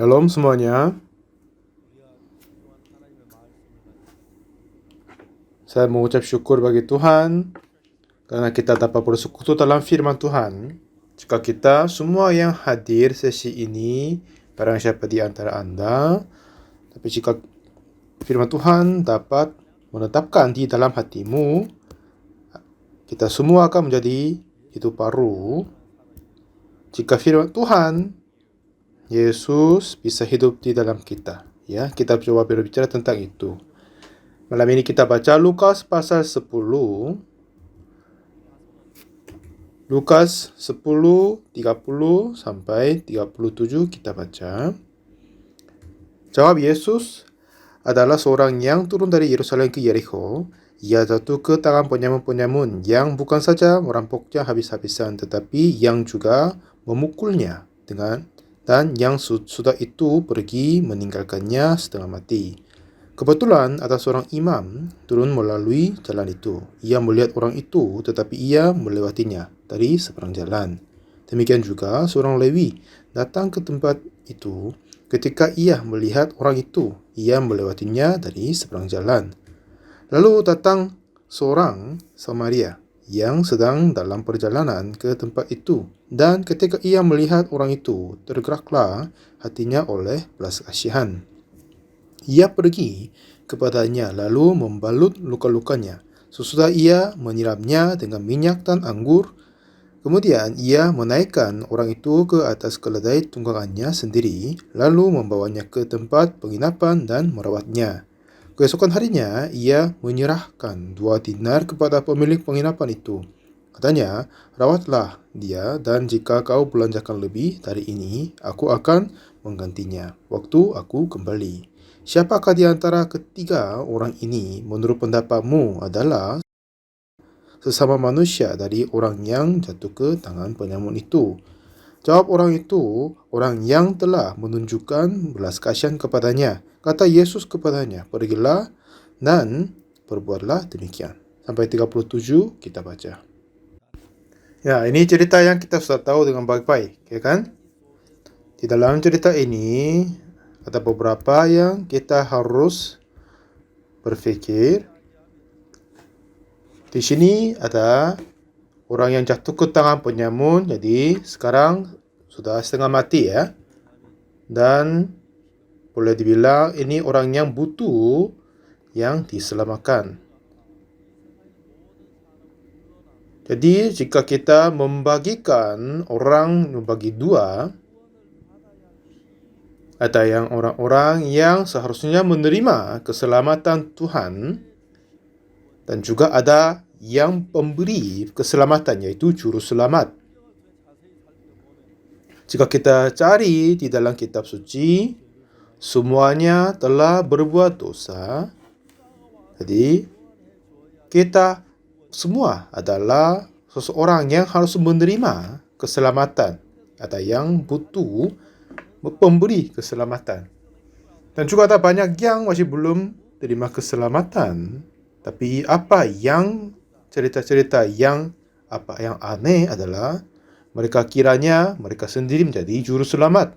Shalom semuanya. Saya mengucap syukur bagi Tuhan karena kita dapat bersekutu dalam firman Tuhan. Jika kita semua yang hadir sesi ini, barang siapa di antara Anda, tapi jika firman Tuhan dapat menetapkan di dalam hatimu, kita semua akan menjadi hidup baru. Jika firman Tuhan, Yesus bisa hidup di dalam kita. Ya, kita coba berbicara tentang itu. Malam ini kita baca Lukas pasal 10. Lukas 10, 30 sampai 37 kita baca. Jawab Yesus, adalah seorang yang turun dari Yerusalem ke Yerikho. Ia jatuh ke tangan penyamun-penyamun yang bukan saja merampoknya habis-habisan, tetapi yang juga memukulnya dan yang sudah itu pergi meninggalkannya setengah mati. Kebetulan ada seorang imam turun melalui jalan itu. Ia melihat orang itu, tetapi ia melewatinya dari seberang jalan. Demikian juga seorang Lewi datang ke tempat itu. Ketika ia melihat orang itu, ia melewatinya dari seberang jalan. Lalu datang seorang Samaria yang sedang dalam perjalanan ke tempat itu. Dan ketika ia melihat orang itu, tergeraklah hatinya oleh belas kasihan. Ia pergi kepadanya lalu membalut luka-lukanya. Sesudah ia menyiramnya dengan minyak dan anggur. Kemudian ia menaikkan orang itu ke atas keledai tunggangannya sendiri, lalu membawanya ke tempat penginapan dan merawatnya. Keesokan harinya ia menyerahkan 2 dinar kepada pemilik penginapan itu. Katanya, rawatlah dia, dan jika kau belanjakan lebih dari ini, aku akan menggantinya waktu aku kembali. Siapakah di antara ketiga orang ini menurut pendapatmu adalah sesama manusia dari orang yang jatuh ke tangan penyamun itu? Jawab orang itu, orang yang telah menunjukkan belas kasihan kepadanya. Kata Yesus kepadanya, pergilah dan perbuatlah demikian. Sampai 37 kita baca. Ya, ini cerita yang kita sudah tahu dengan baik-baik, ya kan? Di dalam cerita ini ada beberapa yang kita harus berpikir. Di sini ada orang yang jatuh ke tangan penyamun, jadi sekarang sudah setengah mati ya. Dan boleh dibilang ini orang yang butuh yang diselamatkan. Jadi jika kita membagikan orang membagi dua, ada yang orang-orang yang seharusnya menerima keselamatan Tuhan, dan juga ada yang pemberi keselamatan, yaitu juru selamat. Jika kita cari di dalam kitab suci, semuanya telah berbuat dosa. Jadi, kita semua adalah seseorang yang harus menerima keselamatan. Ada yang butuh pemberi keselamatan. Dan juga ada banyak yang masih belum terima keselamatan. Tapi cerita-cerita yang aneh adalah mereka kiranya mereka sendiri menjadi juru selamat.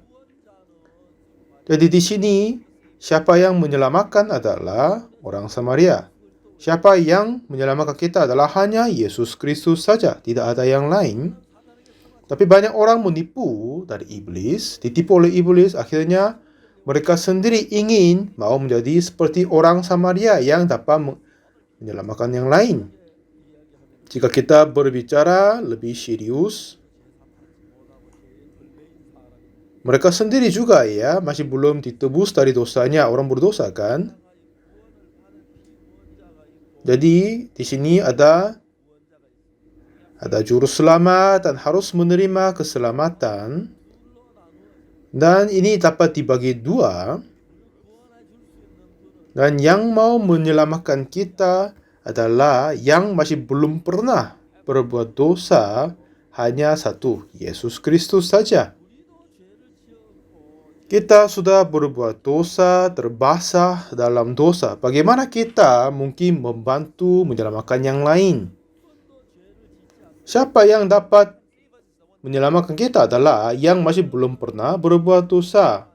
Jadi di sini siapa yang menyelamatkan adalah orang Samaria. Siapa yang menyelamatkan kita adalah hanya Yesus Kristus saja, tidak ada yang lain. Tapi banyak orang menipu dari iblis, ditipu oleh iblis, akhirnya mereka sendiri ingin mau menjadi seperti orang Samaria yang dapat menyelamatkan yang lain. Jika kita berbicara lebih serius, mereka sendiri juga ya masih belum ditebus dari dosanya, orang berdosa kan? Jadi di sini ada juru selamat dan harus menerima keselamatan. Dan ini dapat dibagi dua. Dan yang mau menyelamatkan kita adalah yang masih belum pernah berbuat dosa, hanya satu, Yesus Kristus saja. Kita sudah berbuat dosa, terbasah dalam dosa. Bagaimana kita mungkin membantu menyelamatkan yang lain? Siapa yang dapat menyelamatkan kita adalah yang masih belum pernah berbuat dosa.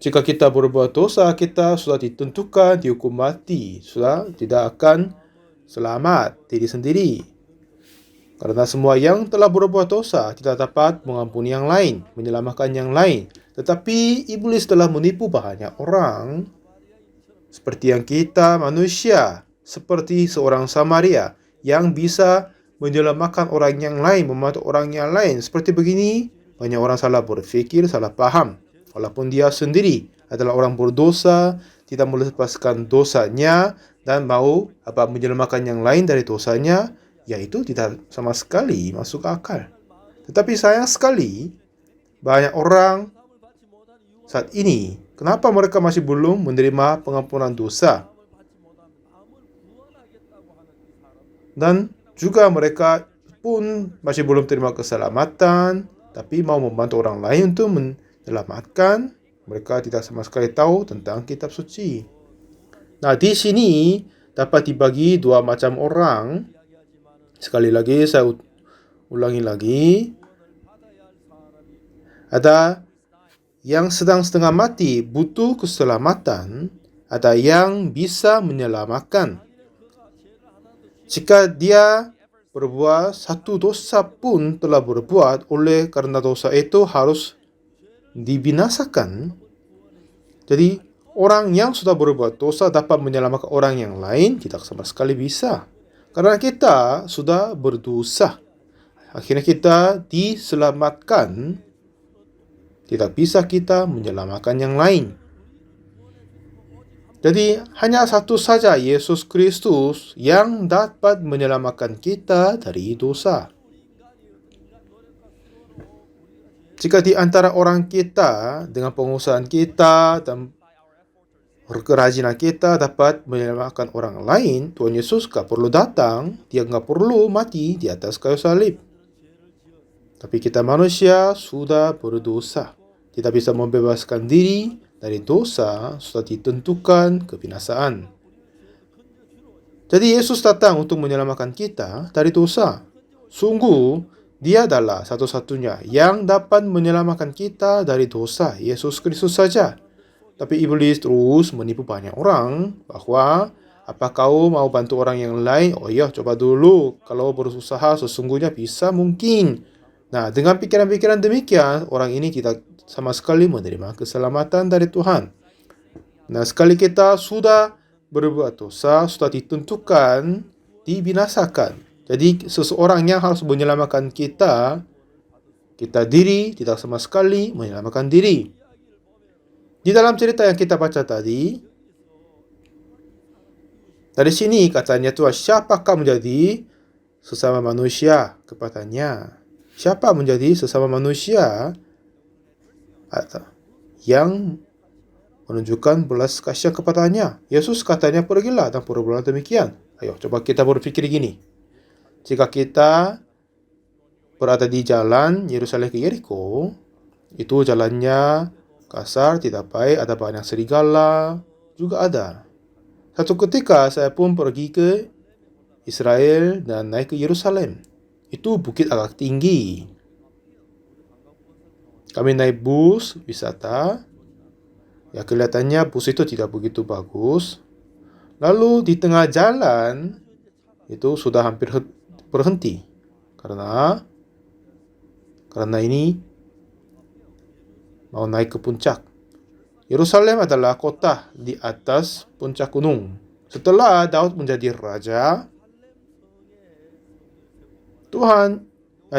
Jika kita berbuat dosa, kita sudah ditentukan dihukum mati, sudah tidak akan selamat diri sendiri. Karena semua yang telah berbuat dosa tidak dapat mengampuni yang lain, menyelamatkan yang lain. Tetapi iblis telah menipu banyak orang. Seperti yang kita manusia, seperti seorang Samaria yang bisa menyelamatkan orang yang lain, membantu orang yang lain. Seperti begini, banyak orang salah berfikir, salah paham. Walaupun dia sendiri adalah orang berdosa, tidak melepaskan dosanya, dan mau menyelamatkan yang lain dari dosanya, yaitu tidak sama sekali masuk akal. Tetapi sayang sekali, banyak orang saat ini, kenapa mereka masih belum menerima pengampunan dosa? Dan juga mereka pun masih belum terima keselamatan, tapi mau membantu orang lain untuk menyelamatkan. Mereka tidak sama sekali tahu tentang kitab suci. Nah, di sini dapat dibagi dua macam orang. Sekali lagi, saya ulangi lagi. Ada yang sedang setengah mati, butuh keselamatan. Ada yang bisa menyelamatkan. Jika dia berbuat satu dosa pun telah berbuat, oleh karena dosa itu harus dibinasakan. Jadi, orang yang sudah berbuat dosa dapat menyelamatkan orang yang lain, tidak sama sekali bisa. Karena kita sudah berdosa. Akhirnya kita diselamatkan. Tidak bisa kita menyelamatkan yang lain. Jadi hanya satu saja Yesus Kristus yang dapat menyelamatkan kita dari dosa. Jika di antara orang kita dengan pengusahaan kita dan kerajinan kita dapat menyelamatkan orang lain, Tuhan Yesus gak perlu datang, dia gak perlu mati di atas kayu salib. Tapi kita manusia sudah berdosa, tidak bisa membebaskan diri dari dosa, sudah ditentukan kebinasaan. Jadi Yesus datang untuk menyelamatkan kita dari dosa. Sungguh, dia adalah satu-satunya yang dapat menyelamatkan kita dari dosa, Yesus Kristus saja. Tapi iblis terus menipu banyak orang bahwa apa kau mau bantu orang yang lain? Oh iya, coba dulu. Kalau berusaha sesungguhnya bisa mungkin. Nah, dengan pikiran-pikiran demikian, orang ini tidak sama sekali menerima keselamatan dari Tuhan. Nah, sekali kita sudah berbuat dosa, sudah ditentukan, dibinasakan. Jadi, seseorang yang harus menyelamatkan kita diri tidak sama sekali menyelamatkan diri. Di dalam cerita yang kita baca tadi, dari sini katanya Tuhan, siapakah menjadi sesama manusia? Katanya, siapa menjadi sesama manusia yang menunjukkan belas kasihan kepadanya? Yesus katanya, pergilah dan perbuatlah demikian. Ayo, coba kita berpikir gini. Jika kita berada di jalan Yerusalem ke Yeriko, itu jalannya kasar, tidak baik, ada banyak serigala, juga ada. Satu ketika saya pun pergi ke Israel dan naik ke Yerusalem. Itu bukit agak tinggi. Kami naik bus wisata. Ya, kelihatannya bus itu tidak begitu bagus. Lalu di tengah jalan itu sudah hampir berhenti. Karena ini mau naik ke puncak. Yerusalem adalah kota di atas puncak gunung. Setelah Daud menjadi raja,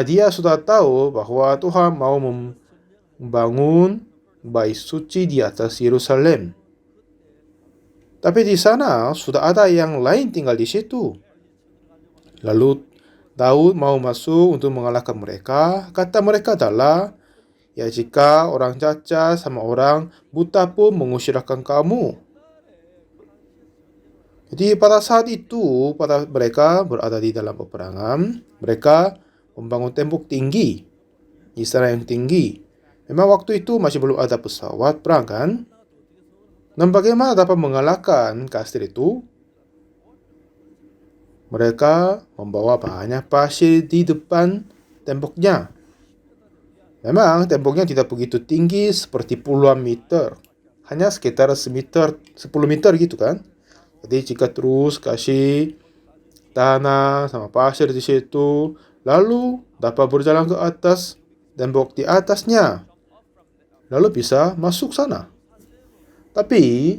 dia sudah tahu bahwa Tuhan mau membangun bait suci di atas Yerusalem. Tapi di sana sudah ada yang lain tinggal di situ. Lalu Daud mau masuk untuk mengalahkan mereka. Kata mereka adalah, ya jika orang cacat sama orang buta pun mengusirkan kamu. Jadi pada saat itu, pada mereka berada di dalam peperangan, mereka membangun tembok tinggi, istana yang tinggi. Memang waktu itu masih belum ada pesawat perang kan? Dan bagaimana dapat mengalahkan kastil itu? Mereka membawa banyak pasir di depan temboknya. Memang temboknya tidak begitu tinggi seperti puluhan meter. hanya sekitar 10 meter gitu kan. Jadi jika terus kasih tanah sama pasir di situ, lalu dapat berjalan ke atas dan blok di atasnya, lalu bisa masuk sana. Tapi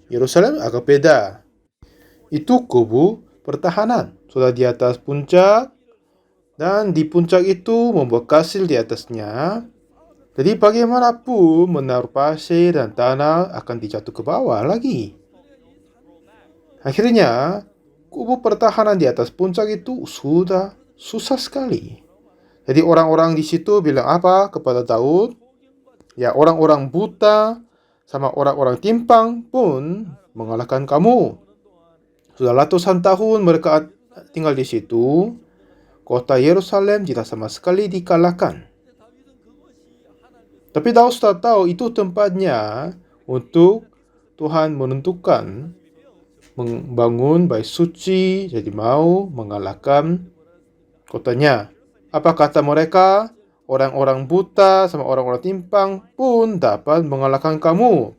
Yerusalem agak beda. Itu kubu pertahanan, sudah di atas puncak, dan di puncak itu membuat kastil di atasnya. Jadi bagaimanapun menaruh pasir dan tanah akan dijatuh ke bawah lagi. Akhirnya, kubu pertahanan di atas puncak itu sudah susah sekali. Jadi orang-orang di situ bilang apa kepada Daud? Ya, orang-orang buta sama orang-orang timpang pun mengalahkan kamu. Sudah ratusan tahun mereka tinggal di situ. Kota Yerusalem tidak sama sekali dikalahkan. Tapi Daud sudah tahu itu tempatnya untuk Tuhan menentukan membangun bait suci, jadi mau mengalahkan kotanya. Apa kata mereka? Orang-orang buta sama orang-orang timpang pun dapat mengalahkan kamu.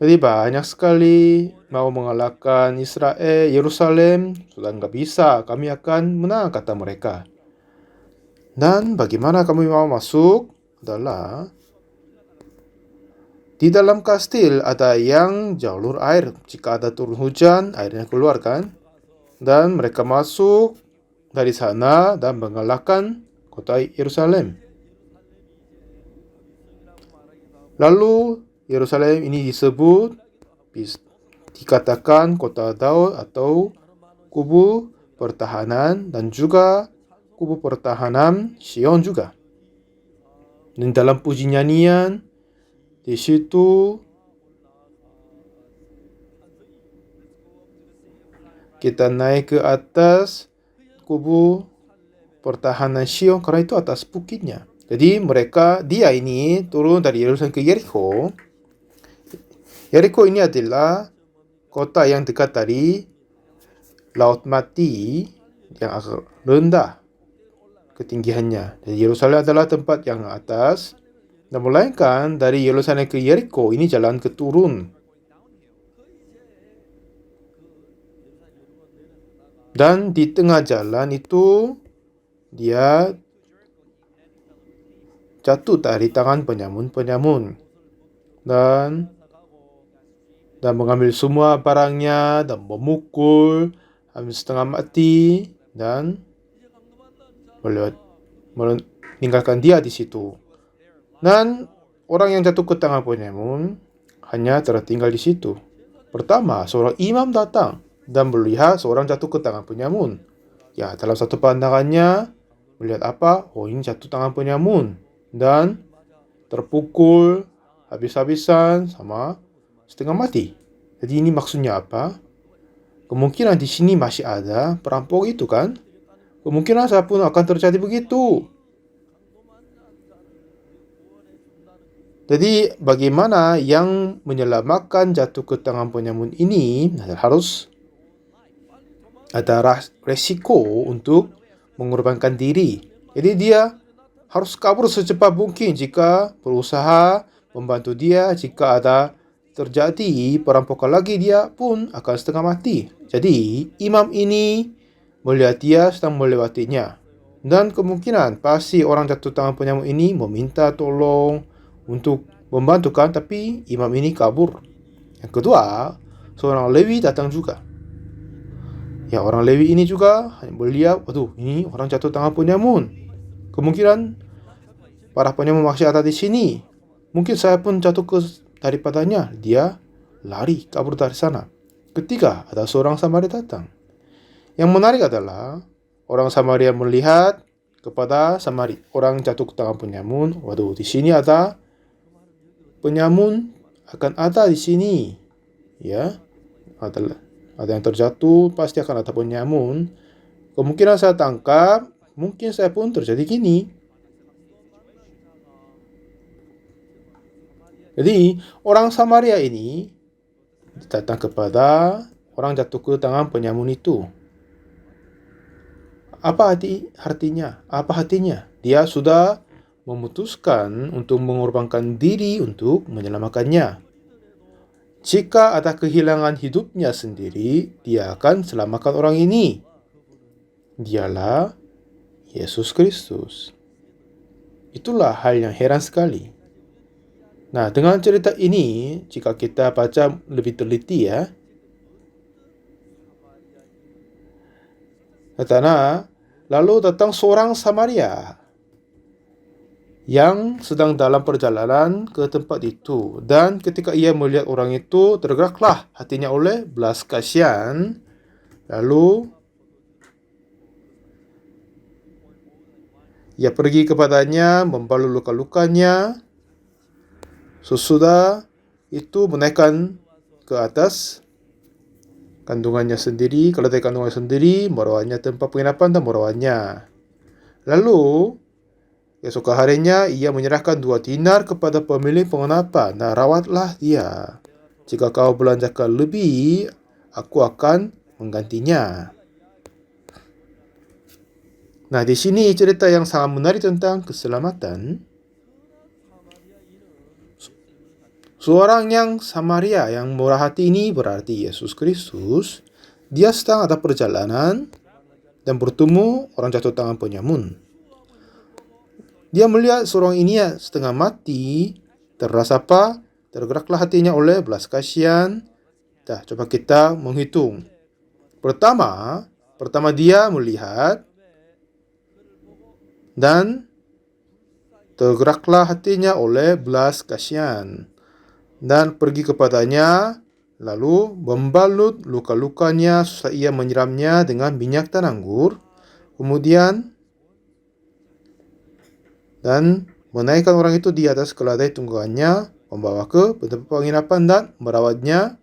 Jadi banyak sekali mau mengalahkan Israel, Yerusalem, sudah nggak bisa, kami akan menang, kata mereka. Dan bagaimana kami mau masuk adalah di dalam kastil ada yang jalur air. Jika ada turun hujan, airnya keluar kan. Dan mereka masuk dari sana dan mengalahkan kota Yerusalem. Lalu Yerusalem ini dikatakan kota Daud atau kubu pertahanan dan juga kubu pertahanan Sion juga. Dan dalam puji nyanyian di situ kita naik ke atas kubu pertahanan Sion karena itu atas bukitnya. Jadi dia ini turun dari Yerusalem ke Yeriko. Yeriko ini adalah kota yang dekat dari Laut Mati yang agak rendah ketinggiannya. Jadi Yerusalem adalah tempat yang atas. Dan melainkan dari Yerusalem ke Yeriko ini jalan keturun. Dan di tengah jalan itu dia jatuh dari tangan penyamun-penyamun dan mengambil semua barangnya dan memukul sampai setengah mati dan meninggalkan dia di situ. Dan orang yang jatuh ke tangan penyamun hanya tertinggal di situ. Pertama, seorang imam datang dan melihat seorang jatuh ke tangan penyamun. Ya, dalam satu pandangannya melihat apa? Oh, ini jatuh tangan penyamun dan terpukul habis-habisan sama setengah mati. Jadi ini maksudnya apa? Kemungkinan di sini masih ada perampok itu kan? Kemungkinan saya pun akan terjadi begitu. Jadi bagaimana yang menyelamatkan jatuh ke tangan penyamun ini harus ada resiko untuk mengorbankan diri. Jadi dia harus kabur secepat mungkin jika berusaha membantu dia. Jika ada terjadi perampokan lagi, dia pun akan setengah mati. Jadi imam ini melihat dia sedang melewatinya. Dan kemungkinan pasti orang jatuh tangan penyamun ini meminta tolong untuk membantukan, tapi imam ini kabur. Yang kedua, seorang Lewi datang juga. Ya, orang Lewi ini juga melihat, waduh, ini orang jatuh tangan penyamun. Kemungkinan para penyamun masih ada di sini. Mungkin saya pun jatuh daripadanya. Dia lari kabur dari sana. Ketiga, ada seorang Samaria datang. Yang menarik adalah orang Samaria melihat kepada orang jatuh ke tangan penyamun. Waduh, di sini ada penyamun, akan ada di sini. Ya, ada yang terjatuh, pasti akan ada penyamun. Kemungkinan saya tangkap, mungkin saya pun terjadi gini. Jadi orang Samaria ini datang kepada orang jatuh ke tangan penyamun itu. Apa artinya? Apa hatinya? Dia sudah memutuskan untuk mengorbankan diri untuk menyelamatkannya. Jika ada kehilangan hidupnya sendiri, dia akan selamatkan orang ini. Dialah Yesus Kristus. Itulah hal yang heran sekali. Nah, dengan cerita ini, jika kita baca lebih teliti ya, katanya, lalu datang seorang Samaria yang sedang dalam perjalanan ke tempat itu. Dan ketika ia melihat orang itu, tergeraklah hatinya oleh belas kasihan. Lalu ia pergi kepadanya, membalut luka-lukanya. Sesudah itu menaikkan ke atas kandungannya sendiri, keledai kandungannya sendiri, merawatnya tempat penginapan dan merawatnya. Lalu esok harinya ia menyerahkan 2 dinar kepada pemilik penginapan. Nah, rawatlah dia. Jika kau belanjakan lebih, aku akan menggantinya. Nah, di sini cerita yang sangat menarik tentang keselamatan. Seorang yang Samaria yang murah hati ini berarti Yesus Kristus. Dia sedang ada perjalanan dan bertemu orang jatuh tangan penyamun. Dia melihat seorang ini setengah mati, terasa apa? Tergeraklah hatinya oleh belas kasihan. Dah, coba kita menghitung. Pertama dia melihat dan tergeraklah hatinya oleh belas kasihan. Dan pergi kepadanya, lalu membalut luka-lukanya, setelah ia menyiramnya dengan minyak dan anggur. Kemudian, dan menaikkan orang itu di atas keledai tunggangannya, membawa ke tempat penginapan dan merawatnya.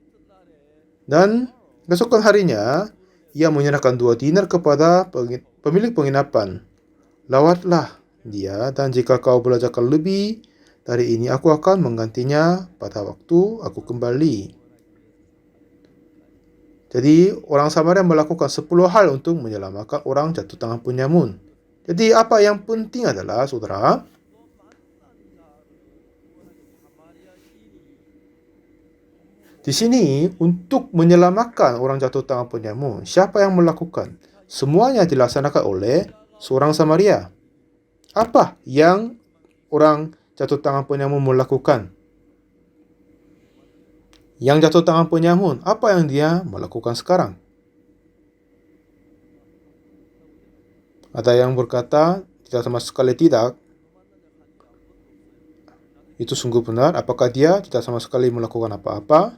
Dan keesokan harinya, ia menyerahkan 2 dinar kepada pemilik penginapan. Lawatlah dia, dan jika kau belanjakan lebih dari ini, aku akan menggantinya pada waktu aku kembali. Jadi, orang Samaria melakukan 10 hal untuk menyelamatkan orang jatuh tangan penyamun. Jadi, apa yang penting adalah, saudara, di sini untuk menyelamatkan orang jatuh tangan penyamun, siapa yang melakukan? Semuanya dilaksanakan oleh seorang Samaria. Apa yang orang jatuh tangan penyamun melakukan? Yang jatuh tangan penyamun, apa yang dia melakukan sekarang? Ada yang berkata, tidak sama sekali tidak. Itu sungguh benar. Apakah dia tidak sama sekali melakukan apa-apa?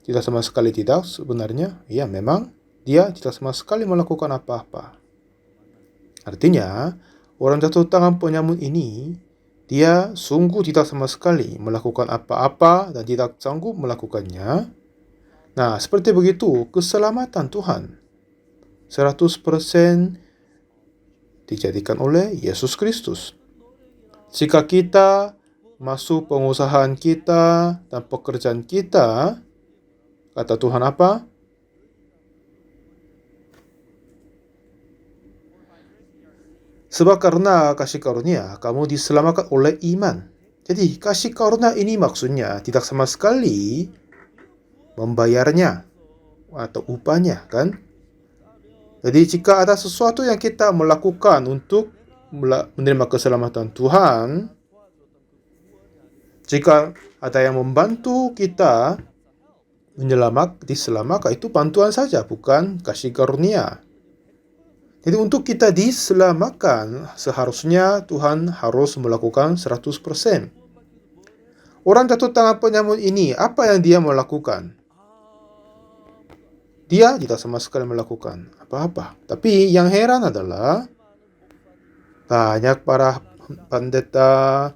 Tidak sama sekali tidak sebenarnya. Ya, memang dia tidak sama sekali melakukan apa-apa. Artinya, orang jatuh tangan penyamun ini, dia sungguh tidak sama sekali melakukan apa-apa dan tidak sanggup melakukannya. Nah, seperti begitu, keselamatan Tuhan 100% dijadikan oleh Yesus Kristus. Jika kita masuk pengusahaan kita dan pekerjaan kita, kata Tuhan apa? Sebab karena kasih karunia, kamu diselamatkan oleh iman. Jadi, kasih karunia ini maksudnya tidak sama sekali membayarnya atau upahnya, kan? Jadi, jika ada sesuatu yang kita melakukan untuk menerima keselamatan Tuhan, jika ada yang membantu kita diselamatkan, itu bantuan saja, bukan kasih karunia. Jadi untuk kita diselamatkan, seharusnya Tuhan harus melakukan 100%. Orang jatuh tangan penyamun ini, apa yang dia melakukan? Dia tidak sama sekali melakukan apa-apa. Tapi yang heran adalah, banyak para pendeta,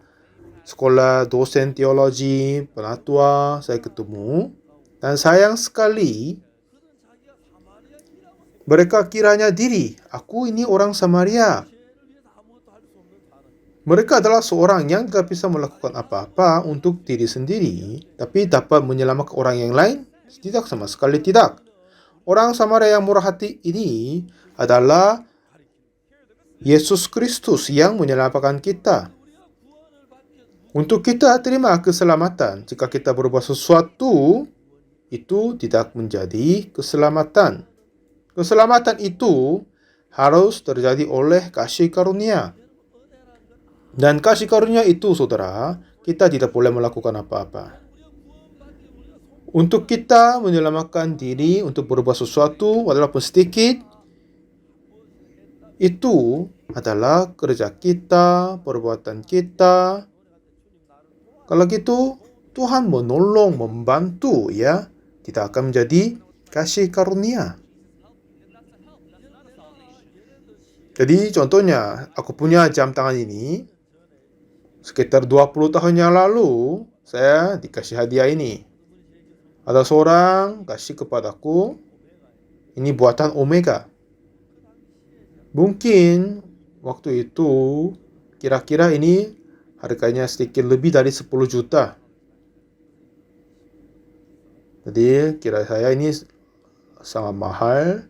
sekolah dosen teologi, penatua, saya ketemu. Dan sayang sekali, mereka kiranya diri, aku ini orang Samaria. Mereka adalah seorang yang tidak bisa melakukan apa-apa untuk diri sendiri, tapi dapat menyelamatkan orang yang lain? Tidak, sama sekali tidak. Orang Samaria yang murah hati ini adalah Yesus Kristus yang menyelamatkan kita. Untuk kita terima keselamatan, jika kita berbuat sesuatu, itu tidak menjadi keselamatan. Keselamatan itu harus terjadi oleh kasih karunia. Dan kasih karunia itu, saudara, kita tidak boleh melakukan apa-apa. Untuk kita menyelamatkan diri, untuk berbuat sesuatu, walaupun sedikit, itu adalah kerja kita, perbuatan kita. Kalau gitu, Tuhan menolong, membantu, ya. Tidak akan menjadi kasih karunia. Jadi contohnya, aku punya jam tangan ini, sekitar 20 tahun yang lalu, saya dikasih hadiah ini. Ada seorang kasih kepadaku, ini buatan Omega. Mungkin waktu itu, kira-kira ini harganya sedikit lebih dari 10 juta. Jadi kira saya ini sangat mahal.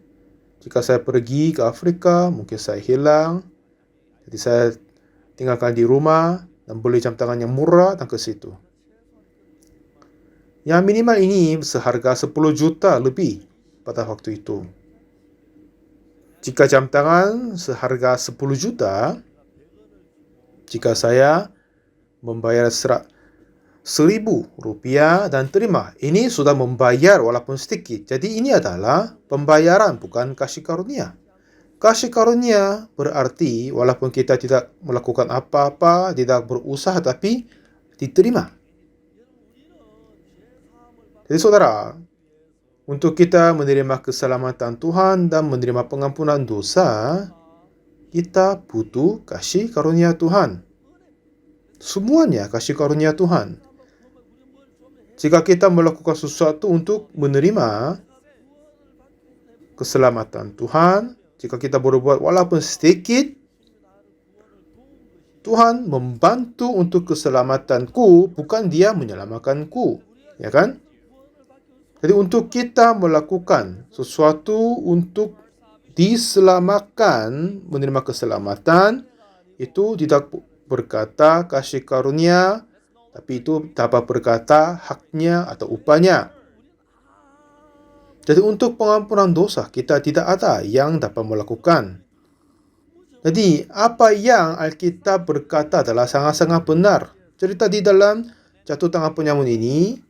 Jika saya pergi ke Afrika, mungkin saya hilang. Jadi saya tinggalkan di rumah dan beli jam tangan yang murah dan ke situ. Yang minimal ini seharga 10 juta lebih pada waktu itu. Jika jam tangan seharga 10 juta, jika saya membayar 1.000 rupiah dan terima, ini sudah membayar walaupun sedikit. Jadi ini adalah pembayaran, bukan kasih karunia. Kasih karunia berarti walaupun kita tidak melakukan apa-apa, tidak berusaha, tapi diterima. Jadi saudara, untuk kita menerima keselamatan Tuhan dan menerima pengampunan dosa, kita butuh kasih karunia Tuhan. Semuanya kasih karunia Tuhan. Jika kita melakukan sesuatu untuk menerima keselamatan Tuhan, jika kita berbuat walaupun sedikit, Tuhan membantu untuk keselamatanku, bukan Dia menyelamatkanku. Ya kan? Jadi untuk kita melakukan sesuatu untuk diselamatkan, menerima keselamatan, itu tidak berkata kasih karunia, tapi itu dapat berkata haknya atau upahnya. Jadi untuk pengampunan dosa, kita tidak ada yang dapat melakukan. Jadi apa yang Alkitab berkata adalah sangat-sangat benar. Cerita di dalam jatuh tangan penyamun ini,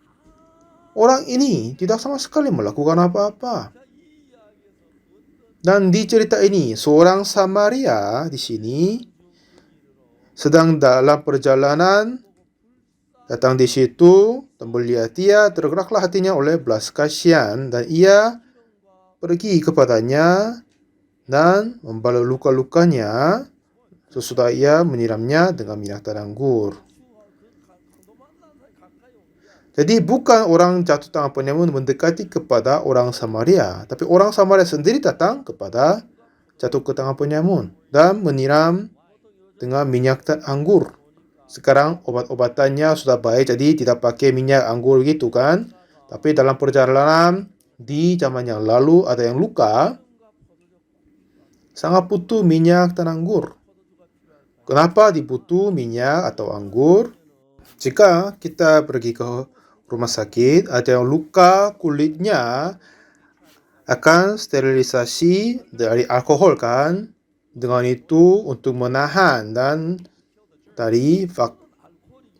orang ini tidak sama sekali melakukan apa-apa. Dan di cerita ini, seorang Samaria di sini sedang dalam perjalanan, datang di situ, dan melihat dia, tergeraklah hatinya oleh belas kasihan, dan ia pergi kepadanya dan membalut luka-lukanya sesudah ia menyiramnya dengan minyak dan anggur. Jadi bukan orang jatuh tangan penyamun mendekati kepada orang Samaria, tapi orang Samaria sendiri datang kepada jatuh ke tangan penyamun dan menyiram dengan minyak dan anggur. Sekarang obat-obatannya sudah baik, jadi tidak pakai minyak anggur gitu kan. Tapi dalam perjalanan di zaman yang lalu ada yang luka, sangat butuh minyak dan anggur. Kenapa dibutuh minyak atau anggur? Jika kita pergi ke rumah sakit, ada yang luka kulitnya akan sterilisasi dari alkohol kan. Dengan itu untuk menahan dan dari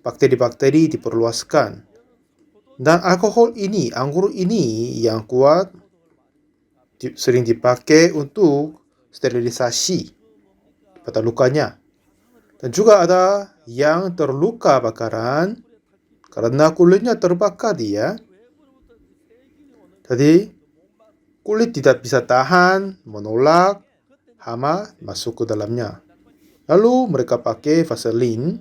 bakteri-bakteri diperluaskan. Dan alkohol ini, anggur ini yang kuat sering dipakai untuk sterilisasi pada lukanya. Dan juga ada yang terluka bakaran karena kulitnya terbakar dia. Jadi kulit tidak bisa tahan, menolak hama masuk ke dalamnya. Lalu mereka pakai Vaseline.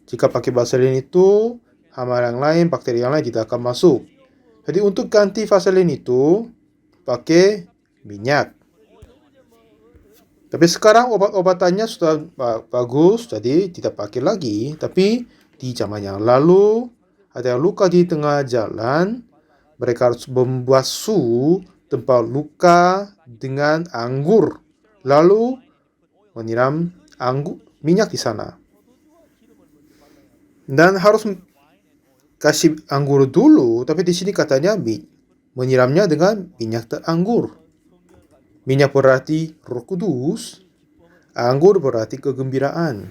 Jika pakai Vaseline itu, hama yang lain, bakteri yang lain tidak akan masuk. Jadi untuk ganti Vaseline itu, pakai minyak. Tapi sekarang obat-obatannya sudah bagus, jadi tidak pakai lagi. Tapi di zaman yang lalu, ada yang luka di tengah jalan, mereka harus membasuh tempat luka dengan anggur. Lalu menyiram minyak di sana. Dan harus kasih anggur dulu, tapi di sini katanya menyiramnya dengan minyak teranggur. Minyak berarti Roh Kudus, anggur berarti kegembiraan.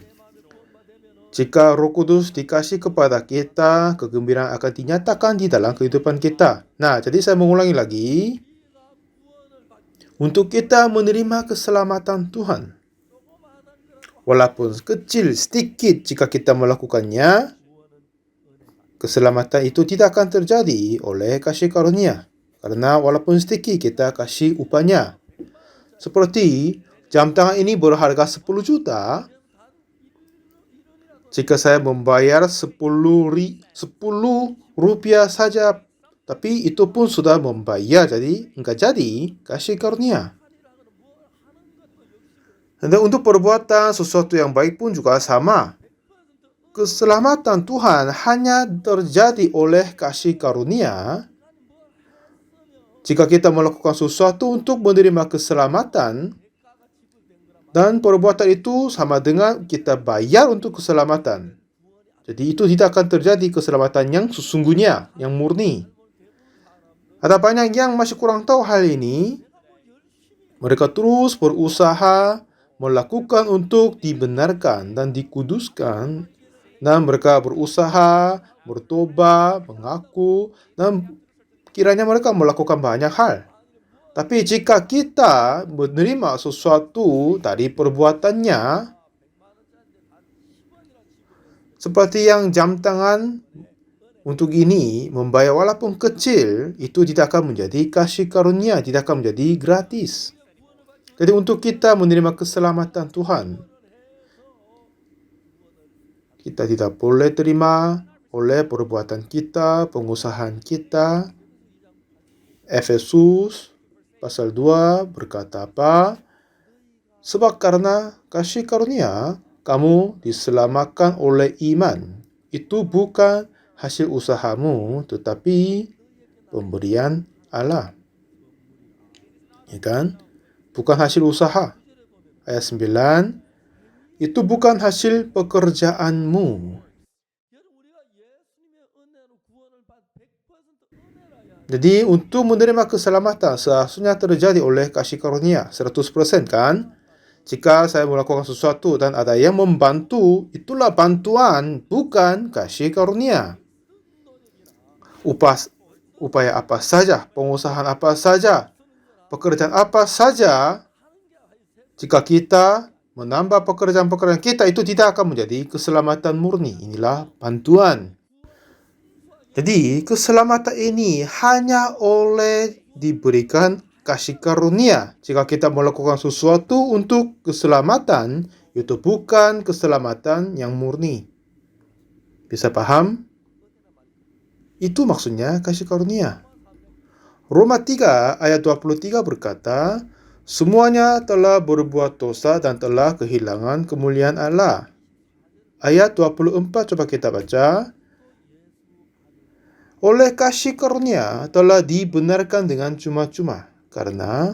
Jika Roh Kudus dikasih kepada kita, kegembiraan akan dinyatakan di dalam kehidupan kita. Nah, jadi saya mengulangi lagi. Untuk kita menerima keselamatan Tuhan, walaupun kecil, sedikit jika kita melakukannya, keselamatan itu tidak akan terjadi oleh kasih karunia. Karena walaupun sedikit kita kasih upahnya. Seperti jam tangan ini berharga 10 juta. Jika saya membayar 10 rupiah saja, tapi itu pun sudah membayar, jadi enggak jadi kasih karunia. Dan untuk perbuatan sesuatu yang baik pun juga sama. Keselamatan Tuhan hanya terjadi oleh kasih karunia. Jika kita melakukan sesuatu untuk menerima keselamatan, dan perbuatan itu sama dengan kita bayar untuk keselamatan. Jadi itu tidak akan terjadi keselamatan yang sesungguhnya, yang murni. Ada banyak yang masih kurang tahu hal ini. Mereka terus berusaha melakukan untuk dibenarkan dan dikuduskan. Dan mereka berusaha, bertobat, mengaku, dan kiranya mereka melakukan banyak hal. Tapi jika kita menerima sesuatu dari perbuatannya, seperti yang jam tangan untuk ini membayar walaupun kecil, itu tidak akan menjadi kasih karunia, tidak akan menjadi gratis. Jadi untuk kita menerima keselamatan Tuhan, kita tidak boleh terima oleh perbuatan kita, pengusahaan kita. Efesus pasal 2 berkata apa? Sebab karena kasih karunia, kamu diselamatkan oleh iman. Itu bukan hasil usahamu, tetapi pemberian Allah. Ya kan? Bukan hasil usaha. Ayat 9, itu bukan hasil pekerjaanmu. Jadi untuk menerima keselamatan seharusnya terjadi oleh kasih karunia 100% kan? Jika saya melakukan sesuatu dan ada yang membantu, itulah bantuan, bukan kasih karunia. Upaya apa saja, pengusahaan apa saja, pekerjaan apa saja, jika kita menambah pekerjaan-pekerjaan kita, itu tidak akan menjadi keselamatan murni. Inilah bantuan. Jadi keselamatan ini hanya oleh diberikan kasih karunia. Jika kita melakukan sesuatu untuk keselamatan, itu bukan keselamatan yang murni. Bisa paham? Itu maksudnya kasih karunia. Roma 3 ayat 23 berkata, semuanya telah berbuat dosa dan telah kehilangan kemuliaan Allah. Ayat 24 coba kita baca. Oleh kasih karunia telah dibenarkan dengan cuma-cuma karena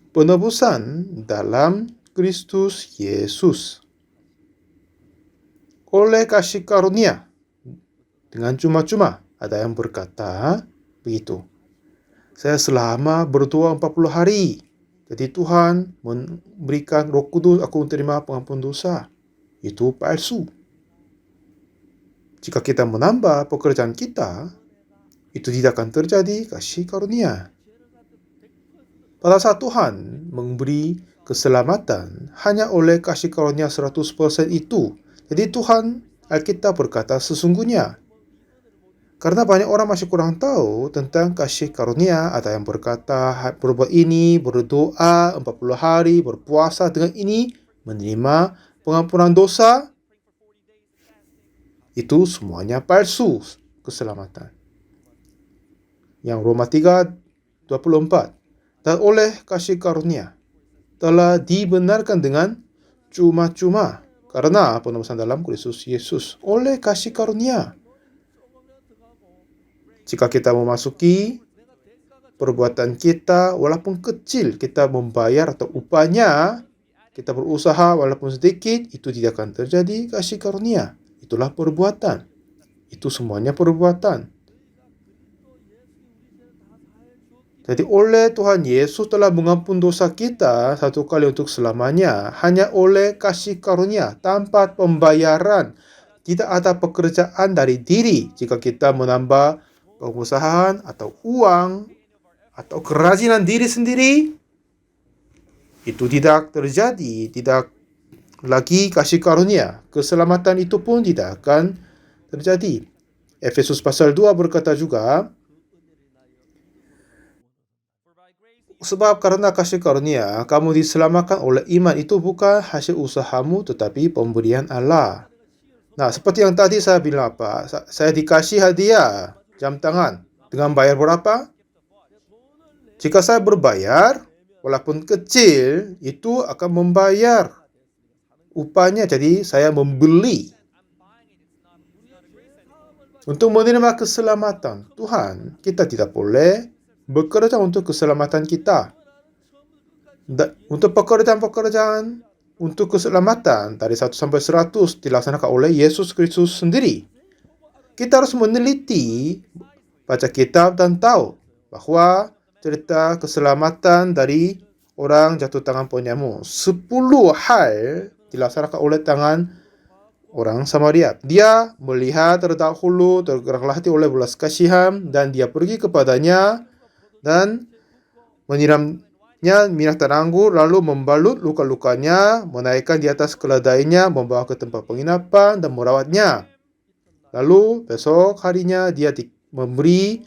penebusan dalam Kristus Yesus. Oleh kasih karunia dengan cuma-cuma. Ada yang berkata begitu. Saya selama berdoa 40 hari. Jadi Tuhan memberikan Roh Kudus, aku menerima pengampun dosa. Itu palsu. Jika kita menambah pekerjaan kita, itu tidak akan terjadi kasih karunia. Pada saat Tuhan memberi keselamatan hanya oleh kasih karunia 100% itu. Jadi Tuhan Alkitab berkata sesungguhnya. Karena banyak orang masih kurang tahu tentang kasih karunia. Ada yang berkata berbuat ini, berdoa 40 hari, berpuasa dengan ini, menerima pengampunan dosa. Itu semuanya palsu keselamatan. Yang Roma 3:24. Dan oleh kasih karunia telah dibenarkan dengan cuma-cuma karena penebusan dalam Kristus Yesus. Oleh kasih karunia. Jika kita memasuki perbuatan kita, walaupun kecil, kita membayar atau upahnya, kita berusaha walaupun sedikit, itu tidak akan terjadi kasih karunia. Itulah perbuatan. Itu semuanya perbuatan. Jadi oleh Tuhan Yesus telah mengampun dosa kita satu kali untuk selamanya. Hanya oleh kasih karunia, tanpa pembayaran. Tidak ada pekerjaan dari diri. Jika kita menambah pengusahaan atau uang atau kerajinan diri sendiri, itu tidak terjadi. Tidak lagi kasih karunia. Keselamatan itu pun tidak akan terjadi. Efesus pasal 2 berkata juga, sebab karena kasih karunia, kamu diselamatkan oleh iman. Itu bukan hasil usahamu, tetapi pemberian Allah. Nah, seperti yang tadi saya bilang apa? Saya dikasih hadiah jam tangan. Dengan bayar berapa? Jika saya berbayar, walaupun kecil, itu akan membayar upahnya. Jadi saya membeli. Untuk menerima keselamatan Tuhan, kita tidak boleh bekerja untuk keselamatan kita. Untuk pekerjaan-pekerjaan untuk keselamatan dari 1 sampai 100 dilaksanakan oleh Yesus Kristus sendiri. Kita harus meneliti, baca kitab dan tahu bahwa cerita keselamatan dari orang jatuh tangan penyamun, 10 hal dilaksanakan oleh tangan orang Samaria. Dia melihat terdahulu, tergeraklah hati oleh belas kasihan, dan dia pergi kepadanya dan menyiramnya minyak dan anggur, lalu membalut luka-lukanya, menaikkan di atas keledainya, membawa ke tempat penginapan dan merawatnya. Lalu besok harinya dia memberi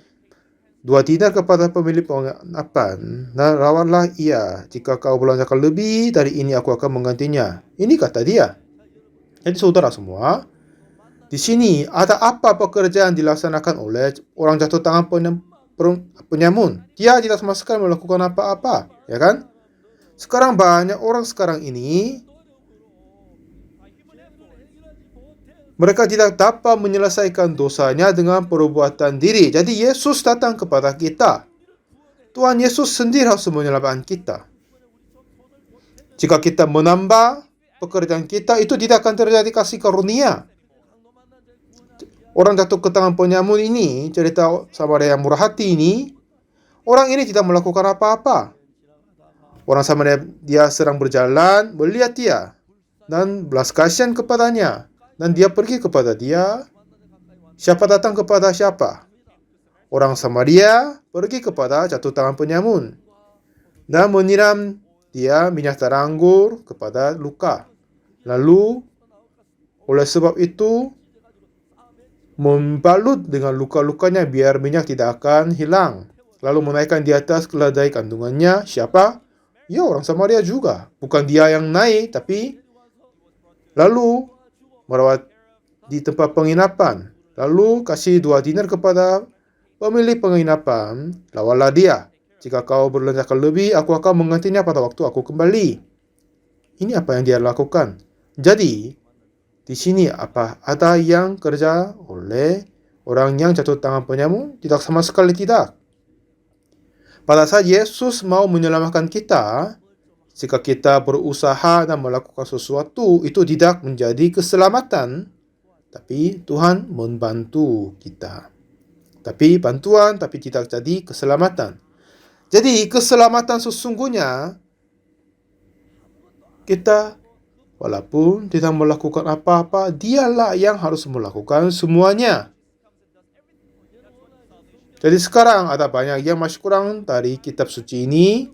2 dinar kepada pemilik penginapan, dan rawatlah ia. Jika kau belanjakan lebih dari ini, aku akan menggantinya. Ini kata dia. Jadi saudara semua, di sini ada apa pekerjaan dilaksanakan oleh orang jatuh tangan penyamun? Dia tidak sama sekali melakukan apa-apa, ya kan? Sekarang banyak orang sekarang ini, mereka tidak dapat menyelesaikan dosanya dengan perbuatan diri. Jadi Yesus datang kepada kita. Tuhan Yesus sendiri harus menyelamatkan kita. Jika kita menambah pekerjaan kita, itu tidak akan terjadi kasih karunia. Orang jatuh ke tangan penyamun ini, cerita Samaria yang murah hati ini, orang ini tidak melakukan apa-apa. Orang Samaria, dia sedang berjalan, melihat dia, dan belas kasihan kepadanya. Dan dia pergi kepada dia. Siapa datang kepada siapa? Orang Samaria pergi kepada jatuh tangan penyamun dan menyiram dia minyak dan anggur kepada luka. Lalu oleh sebab itu membalut dengan luka-lukanya biar minyak tidak akan hilang. Lalu menaikkan di atas keledai kandungannya. Siapa? Ya, orang Samaria juga. Bukan dia yang naik, tapi lalu merawat di tempat penginapan. Lalu kasih 2 dinar kepada pemilik penginapan. Lawanlah dia. Jika kau belanjakan lebih, aku akan menggantinya pada waktu aku kembali. Ini apa yang dia lakukan. Jadi, di sini apa ada yang kerja oleh orang yang jatuh tangan penyamun? Tidak, sama sekali tidak. Pada saat Yesus mau menyelamatkan kita, jika kita berusaha dan melakukan sesuatu, itu tidak menjadi keselamatan. Tapi Tuhan membantu kita. Tapi bantuan, tapi tidak jadi keselamatan. Jadi keselamatan sesungguhnya, kita walaupun tidak melakukan apa-apa, dialah yang harus melakukan semuanya. Jadi sekarang ada banyak yang masih kurang dari kitab suci ini.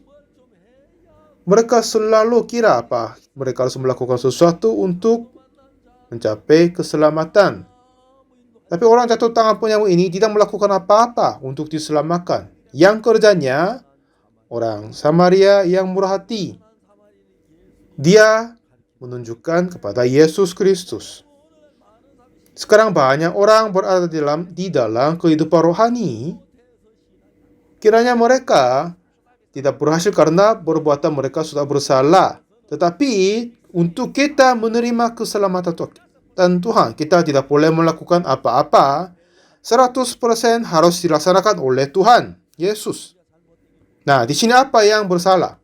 Mereka selalu kira apa? Mereka harus melakukan sesuatu untuk mencapai keselamatan. Tapi orang jatuh tangan penyamun ini tidak melakukan apa-apa untuk diselamatkan. Yang kerjanya orang Samaria yang murah hati. Dia menunjukkan kepada Yesus Kristus. Sekarang banyak orang berada di dalam kehidupan rohani. Kiranya mereka tidak berhasil karena perbuatan mereka sudah bersalah. Tetapi untuk kita menerima keselamatan Tuhan, kita tidak boleh melakukan apa-apa. 100% harus dilaksanakan oleh Tuhan Yesus. Nah, di sini apa yang bersalah?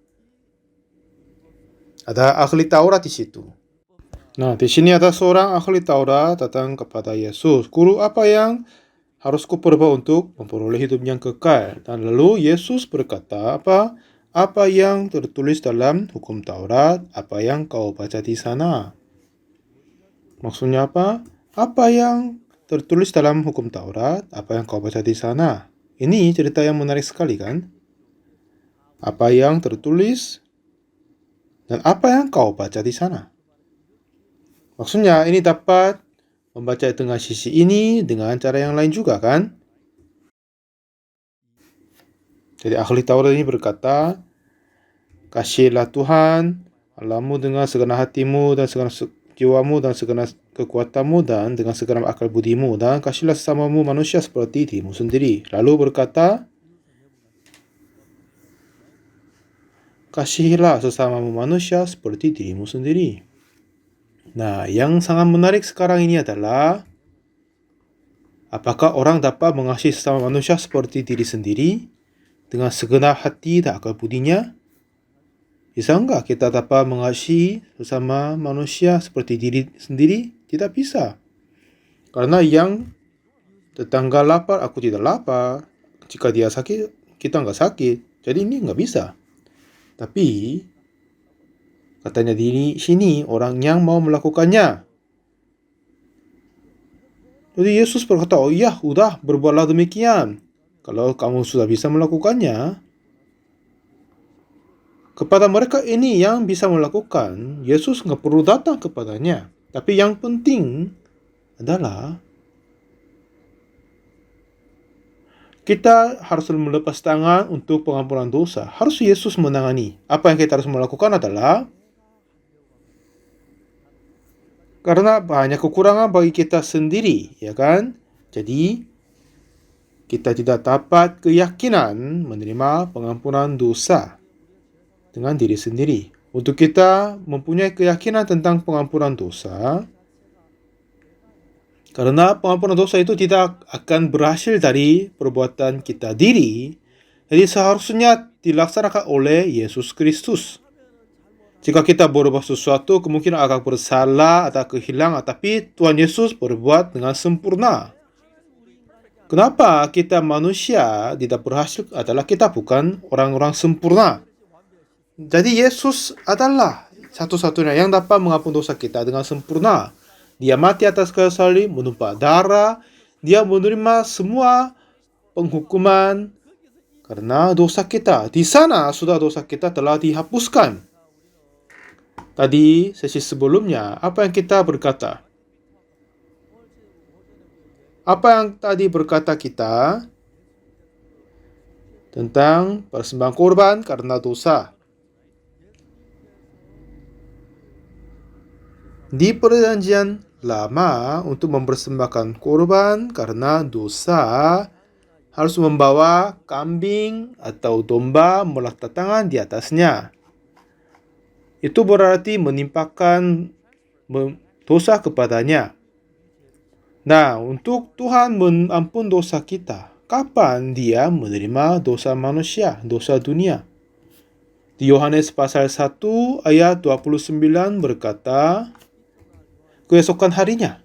Ada ahli Taurat di situ. Nah, di sini ada seorang ahli Taurat datang kepada Yesus. Guru, apa yang harus kuperbuat untuk memperoleh hidup yang kekal? Dan lalu Yesus berkata, apa yang tertulis dalam hukum Taurat, apa yang kau baca di sana? Maksudnya apa? Apa yang tertulis dalam hukum Taurat, apa yang kau baca di sana? Ini cerita yang menarik sekali kan? Apa yang tertulis dan apa yang kau baca di sana? Maksudnya ini dapat membaca dengan sisi ini dengan cara yang lain juga kan? Jadi ahli Taurat ini berkata, kasihlah Tuhan Allahmu dengan segenap hatimu dan segenap jiwamu dan segenap kekuatanmu dan dengan segenap akal budimu, dan kasihlah sesamamu manusia seperti dirimu sendiri. Lalu berkata, kasihilah sesamamu manusia seperti dirimu sendiri. Nah, yang sangat menarik sekarang ini adalah, apakah orang dapat mengasihi sesama manusia seperti diri sendiri dengan segenap hati dan akal budinya? Bisa enggak kita dapat mengasihi sesama manusia seperti diri sendiri? Tidak bisa. Karena yang tetangga lapar, aku tidak lapar. Jika dia sakit, kita enggak sakit. Jadi ini enggak bisa. Tapi katanya di sini orang yang mau melakukannya. Jadi Yesus berkata, oh iya, udah berbuatlah demikian. Kalau kamu sudah bisa melakukannya, kepada mereka ini yang bisa melakukan, Yesus nggak perlu datang kepadanya. Tapi yang penting adalah kita harus melepas tangan untuk pengampunan dosa. Harus Yesus menangani. Apa yang kita harus melakukan adalah, karena banyak kekurangan bagi kita sendiri, ya kan? Jadi, kita tidak dapat keyakinan menerima pengampunan dosa dengan diri sendiri. Untuk kita mempunyai keyakinan tentang pengampunan dosa, karena pengampunan dosa itu tidak akan berhasil dari perbuatan kita diri, jadi seharusnya dilaksanakan oleh Yesus Kristus. Jika kita berbuat sesuatu, kemungkinan akan bersalah atau kehilangan, tapi Tuhan Yesus berbuat dengan sempurna. Kenapa kita manusia tidak berhasil adalah kita bukan orang-orang sempurna. Jadi Yesus adalah satu-satunya yang dapat mengampuni dosa kita dengan sempurna. Dia mati atas kayu salib, menumpah darah, dia menerima semua penghukuman karena dosa kita. Di sana sudah dosa kita telah dihapuskan. Tadi sesi sebelumnya, apa yang kita berkata? Apa yang tadi berkata kita tentang persembahan korban karena dosa? Di perjanjian lama, untuk mempersembahkan korban karena dosa, harus membawa kambing atau domba meletak tangan di atasnya. Itu berarti menimpakan dosa kepadanya. Nah, untuk Tuhan mengampun dosa kita, kapan dia menerima dosa manusia, dosa dunia? Di Yohanes pasal 1 ayat 29 berkata, keesokan harinya,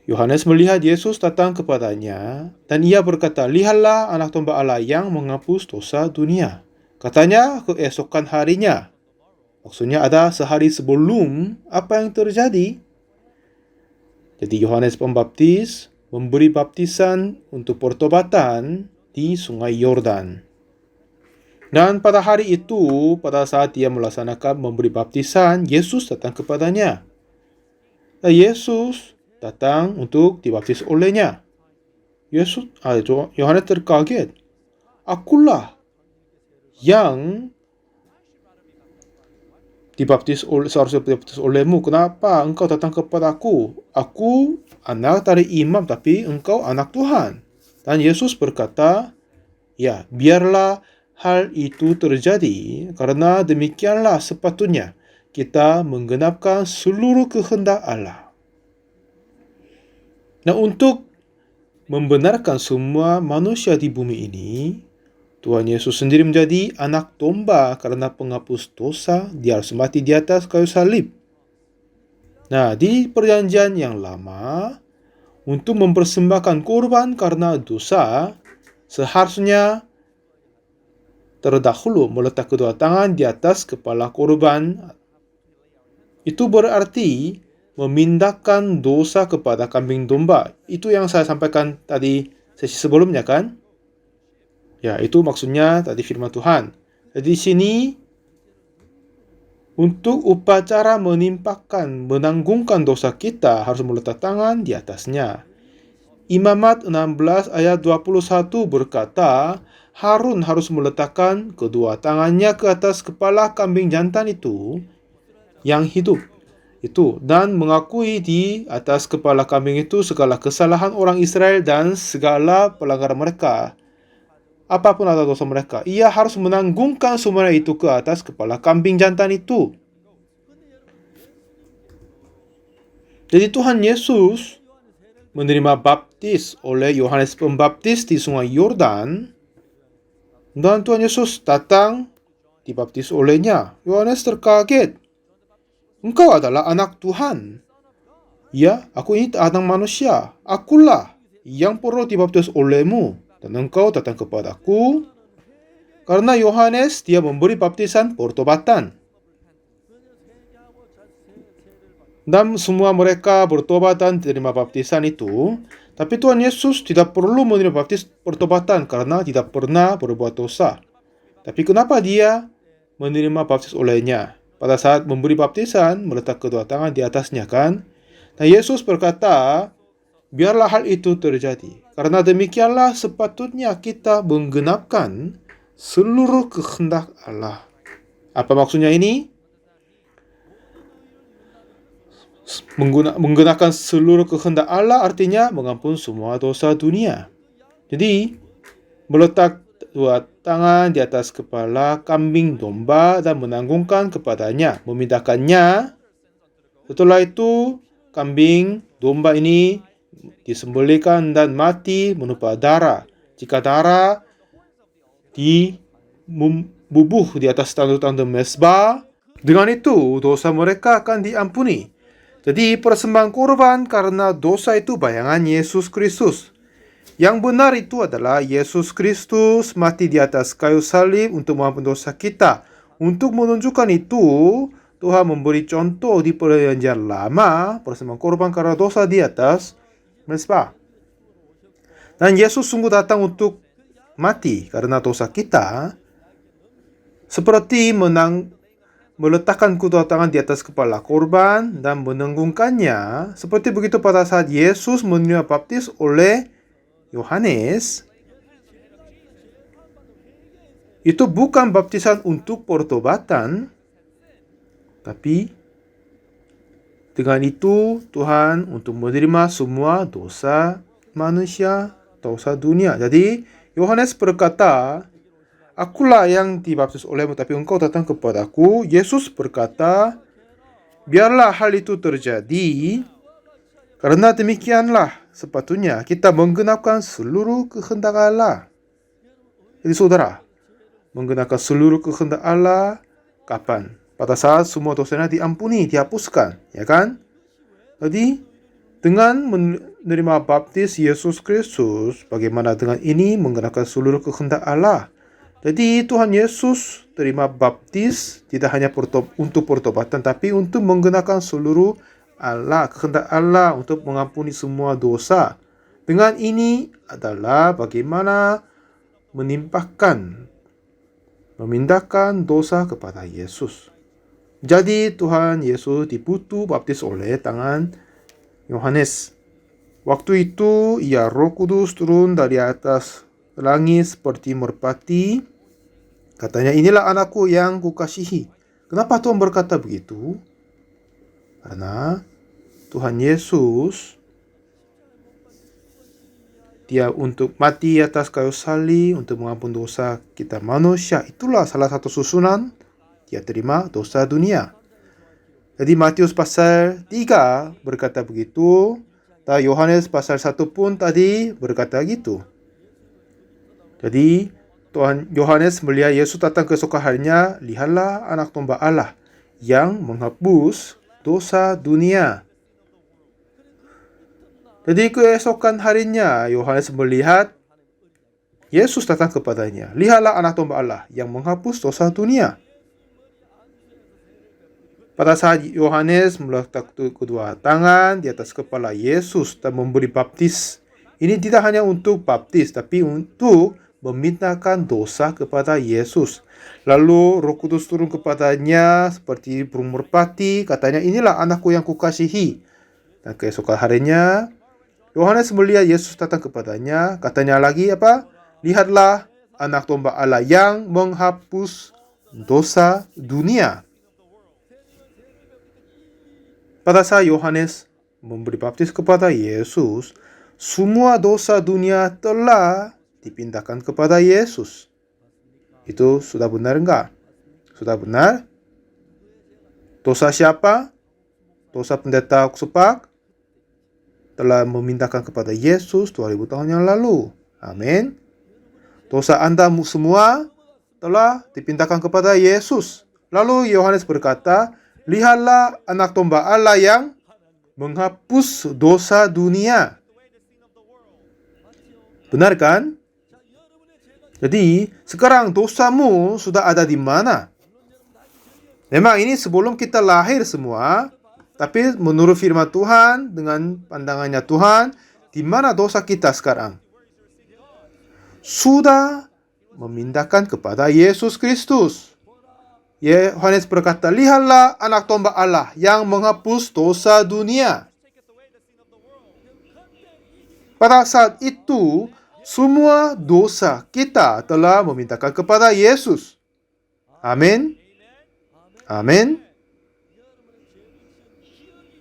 Yohanes melihat Yesus datang kepadanya, dan ia berkata, lihatlah anak domba Allah yang menghapus dosa dunia. Katanya keesokan harinya. Maksudnya ada sehari sebelum apa yang terjadi. Jadi Yohanes Pembaptis memberi baptisan untuk pertobatan di sungai Yordan. Dan pada hari itu, pada saat dia melaksanakan memberi baptisan, Yesus datang kepadanya. Dan Yesus datang untuk dibaptis olehnya. Yohanes terkaget. Akulah yang seharusnya dibaptis olehmu. Kenapa engkau datang kepada aku? Aku anak dari imam, tapi engkau anak Tuhan. Dan Yesus berkata, ya, biarlah hal itu terjadi, karena demikianlah sepatutnya kita menggenapkan seluruh kehendak Allah. Nah, untuk membenarkan semua manusia di bumi ini, Tuhan Yesus sendiri menjadi anak domba karena penghapus dosa. Dia harus mati di atas kayu salib. Nah, di perjanjian yang lama, untuk mempersembahkan korban karena dosa, seharusnya terdahulu meletak kedua tangan di atas kepala korban. Itu berarti memindahkan dosa kepada kambing domba. Itu yang saya sampaikan tadi sesi sebelumnya kan? Ya, itu maksudnya tadi firman Tuhan. Jadi di sini untuk upacara menanggungkan dosa kita harus meletak tangan di atasnya. Imamat 16 ayat 21 berkata, Harun harus meletakkan kedua tangannya ke atas kepala kambing jantan itu yang hidup itu dan mengakui di atas kepala kambing itu segala kesalahan orang Israel dan segala pelanggaran mereka. Apapun ada dosa mereka, ia harus menanggungkan semuanya itu ke atas kepala kambing jantan itu. Jadi Tuhan Yesus menerima baptis oleh Yohanes Pembaptis di Sungai Yordan, dan Tuhan Yesus datang dibaptis olehnya. Yohanes terkaget. Engkau adalah anak Tuhan. Ya, aku ini anak manusia. Akulah yang perlu dibaptis olehmu. Dan engkau datang kepadaku. Karena Yohanes, dia memberi baptisan pertobatan. Dan semua mereka bertobat dan terima baptisan itu. Tapi Tuhan Yesus tidak perlu menerima baptis pertobatan karena tidak pernah berbuat dosa. Tapi kenapa dia menerima baptis olehnya? Pada saat memberi baptisan, meletak kedua tangan di atasnya kan? Nah, Yesus berkata, biarlah hal itu terjadi. Karena demikianlah sepatutnya kita menggenapkan seluruh kehendak Allah. Apa maksudnya ini? Menggunakan seluruh kehendak Allah artinya mengampun semua dosa dunia. Jadi, meletak dua tangan di atas kepala kambing domba dan menanggungkan kepadanya, memindahkannya. Setelah itu, kambing domba ini disembelihkan dan mati menumpah darah. Jika darah dibubuh di atas tanduk-tanduk mezbah, dengan itu dosa mereka akan diampuni. Jadi persembahan korban karena dosa itu bayangan Yesus Kristus. Yang benar itu adalah Yesus Kristus mati di atas kayu salib untuk mengampuni dosa kita. Untuk menunjukkan itu, Tuhan memberi contoh di perjanjian lama, persembahan korban karena dosa di atas mezbah. Dan Yesus sungguh datang untuk mati karena dosa kita, seperti meletakkan kedua tangan di atas kepala korban dan menanggungkannya. Seperti begitu pada saat Yesus menerima baptis oleh Yohanes, itu bukan baptisan untuk pertobatan, tapi dengan itu Tuhan untuk menerima semua dosa manusia, dosa dunia. Jadi Yohanes berkata, akulah yang dibaptis olehmu, tapi engkau datang kepadaku. Yesus berkata, biarlah hal itu terjadi, karena demikianlah sepatutnya kita menggenapkan seluruh kehendak Allah. Jadi saudara, menggunakan seluruh kehendak Allah kapan? Pada saat semua dosanya diampuni, dihapuskan, ya kan? Jadi dengan menerima baptis Yesus Kristus, bagaimana dengan ini menggunakan seluruh kehendak Allah? Jadi Tuhan Yesus terima baptis tidak hanya untuk pertobatan, tapi untuk menggunakan seluruh Allah, kehendak Allah untuk mengampuni semua dosa. Dengan ini adalah bagaimana memindahkan dosa kepada Yesus. Jadi Tuhan Yesus diputu baptis oleh tangan Yohanes. Waktu itu Roh Kudus turun dari atas langit seperti merpati. Katanya, inilah anakku yang kukasihi. Kenapa Tuhan berkata begitu? Karena Tuhan Yesus, dia untuk mati atas kayu salib untuk mengampuni dosa kita manusia. Itulah salah satu susunan dia terima dosa dunia. Jadi Matius pasal 3 berkata begitu. Dan Yohanes pasal 1 pun tadi berkata gitu. Jadi Tuhan Yohanes melihat Yesus datang keesokan harinya, lihatlah anak domba Allah yang menghapus dosa dunia. Jadi keesokan harinya Yohanes melihat Yesus datang kepadanya. Lihatlah anak domba Allah yang menghapus dosa dunia. Pada saat Yohanes meletak kedua tangan di atas kepala Yesus dan memberi baptis, ini tidak hanya untuk baptis, tapi untuk memintakan dosa kepada Yesus. Lalu Roh Kudus turun kepadanya seperti burung merpati, katanya, inilah anakku yang kukasihi. Dan keesokan harinya Yohanes melihat Yesus datang kepadanya, katanya lagi apa? Lihatlah anak domba Allah yang menghapus dosa dunia. Pada saat Yohanes memberi baptis kepada Yesus, semua dosa dunia telah dipindahkan kepada Yesus. Itu sudah benar enggak? Sudah benar? Dosa siapa? Dosa pendeta Oxford telah memindahkan kepada Yesus 2000 tahun yang lalu. Amin. Dosa Anda semua telah dipindahkan kepada Yesus. Lalu Yohanes berkata, lihatlah anak domba Allah yang menghapus dosa dunia. Benar kan? Jadi, sekarang dosamu sudah ada di mana? Memang ini sebelum kita lahir semua, tapi menurut firman Tuhan, dengan pandangannya Tuhan, di mana dosa kita sekarang? Sudah memindahkan kepada Yesus Kristus. Yohanes berkata, lihatlah anak domba Allah yang menghapus dosa dunia. Pada saat itu, semua dosa kita telah memintakan kepada Yesus. Amin. Amin.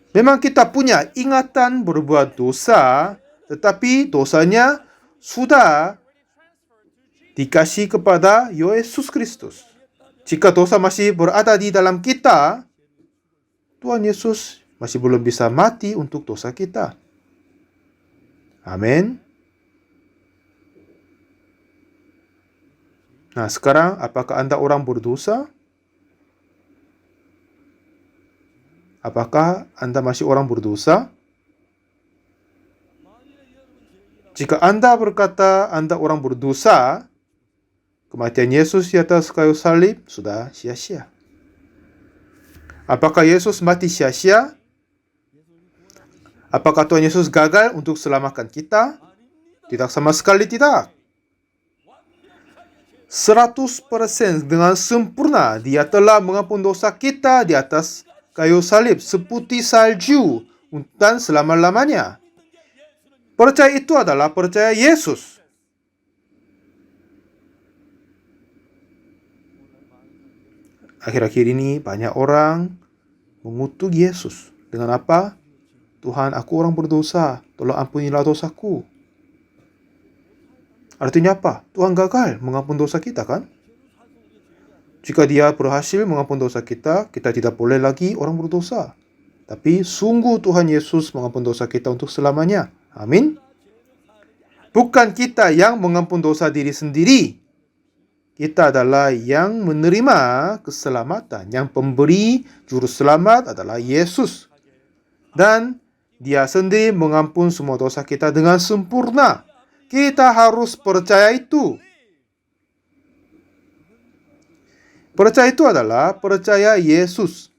Memang kita punya ingatan berbuat dosa, tetapi dosanya sudah dikasih kepada Yesus Kristus. Jika dosa masih berada di dalam kita, Tuhan Yesus masih belum bisa mati untuk dosa kita. Amin. Nah, sekarang apakah Anda orang berdosa? Apakah Anda masih orang berdosa? Jika Anda berkata Anda orang berdosa, kematian Yesus di atas kayu salib sudah sia-sia. Apakah Yesus mati sia-sia? Apakah Tuhan Yesus gagal untuk selamatkan kita? Tidak, sama sekali tidak. 100% dengan sempurna Dia telah mengampuni dosa kita di atas kayu salib seputih salju dan selama-lamanya. Percaya itu adalah percaya Yesus. Akhir-akhir ini banyak orang mengutuk Yesus. Dengan apa? Tuhan, aku orang berdosa, tolong ampunilah dosaku. Artinya apa? Tuhan gagal mengampuni dosa kita kan? Jika Dia berhasil mengampuni dosa kita, kita tidak boleh lagi orang berdosa. Tapi sungguh Tuhan Yesus mengampuni dosa kita untuk selamanya. Amin. Bukan kita yang mengampuni dosa diri sendiri. Kita adalah yang menerima keselamatan. Yang pemberi juru selamat adalah Yesus. Dan Dia sendiri mengampuni semua dosa kita dengan sempurna. Kita harus percaya itu. Percaya itu adalah percaya Yesus.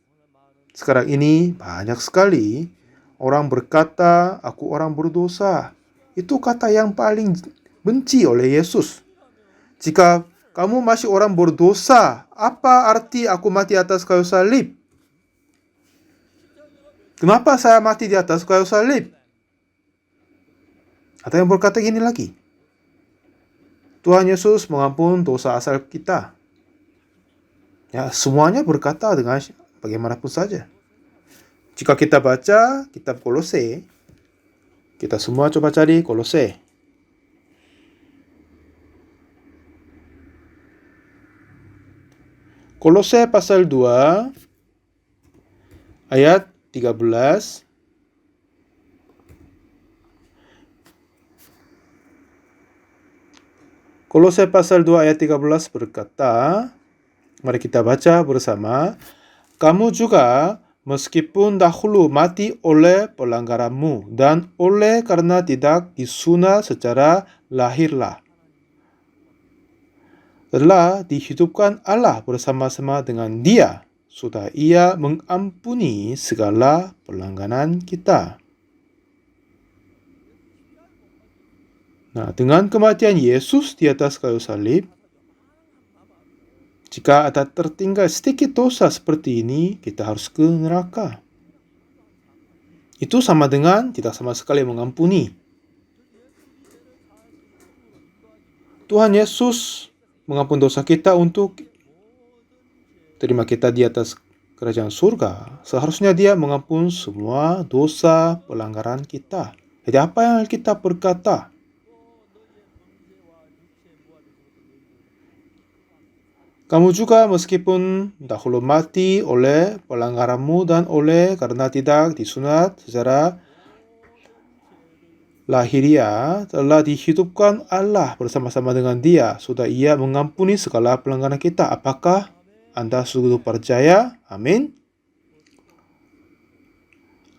Sekarang ini banyak sekali orang berkata, aku orang berdosa. Itu kata yang paling benci oleh Yesus. Jika kamu masih orang berdosa, apa arti aku mati atas kayu salib? Kenapa saya mati di atas kayu salib? Ada yang berkata gini lagi. Tuhan Yesus mengampuni dosa asal kita. Ya, semuanya berkata dengan bagaimanapun saja. Jika kita baca kitab Kolose, kita semua coba cari Kolose. Kolose pasal 2 ayat 13. Kolose pasal 2 ayat 13 berkata, mari kita baca bersama. Kamu juga meskipun dahulu mati oleh pelanggaranmu dan oleh karena tidak disunat secara lahirlah, telah dihidupkan Allah bersama-sama dengan Dia, sudah Ia mengampuni segala pelanggaran kita. Nah, dengan kematian Yesus di atas kayu salib, jika ada tertinggal sedikit dosa seperti ini, kita harus ke neraka. Itu sama dengan tidak sama sekali mengampuni. Tuhan Yesus mengampuni dosa kita untuk terima kita di atas kerajaan surga. Seharusnya Dia mengampuni semua dosa pelanggaran kita. Jadi apa yang kita berkata? Kamu juga meskipun dahulu mati oleh pelanggaranmu dan oleh karena tidak disunat secara lahiriah, telah dihidupkan Allah bersama-sama dengan Dia, sudah Ia mengampuni segala pelanggaran kita. Apakah Anda sungguh percaya? Amin.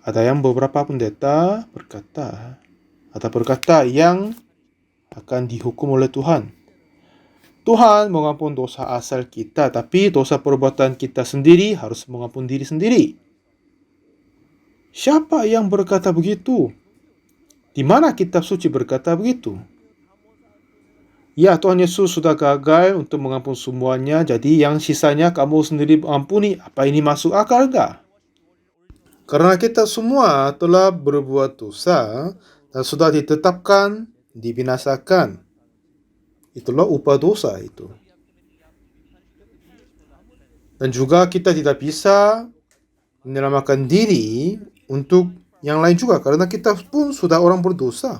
Ada yang beberapa pendeta berkata, yang akan dihukum oleh Tuhan. Tuhan mengampuni dosa asal kita, tapi dosa perbuatan kita sendiri harus mengampuni diri sendiri. Siapa yang berkata begitu? Di mana kitab suci berkata begitu? Ya, Tuhan Yesus sudah gagal untuk mengampuni semuanya, jadi yang sisanya kamu sendiri mengampuni. Apa ini masuk akal enggak? Karena kita semua telah berbuat dosa dan sudah ditetapkan, dibinasakan. Itulah upah dosa itu. Dan juga kita tidak bisa menyelamatkan diri untuk yang lain juga, karena kita pun sudah orang berdosa.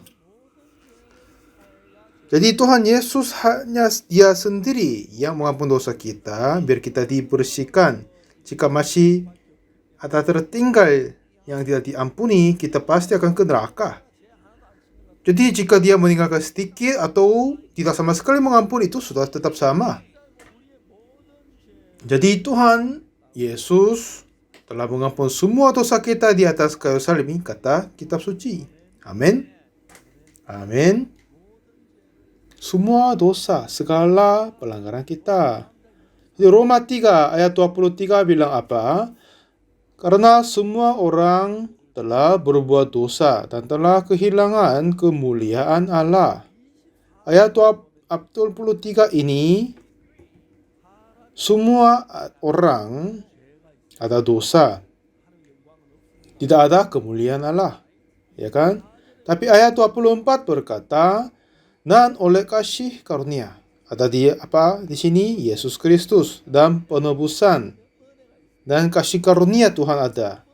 Jadi Tuhan Yesus hanya Dia sendiri yang mengampuni dosa kita, biar kita dibersihkan. Jika masih ada tertinggal yang tidak diampuni, kita pasti akan ke neraka. Jadi jika Dia meninggalkan sedikit atau tidak sama sekali mengampuni, itu sudah tetap sama. Jadi Tuhan Yesus telah mengampuni semua dosa kita di atas kayu salib, kata kitab suci. Amin. Amin. Semua dosa, segala pelanggaran kita. Di Roma 3 ayat 23 bilang apa? Karena semua orang telah berbuat dosa dan telah kehilangan kemuliaan Allah. Ayat 23 ini, semua orang ada dosa, tidak ada kemuliaan Allah, ya kan? Tapi ayat 24 berkata, dan oleh kasih karunia, ada di sini Yesus Kristus dan penebusan dan kasih karunia Tuhan ada.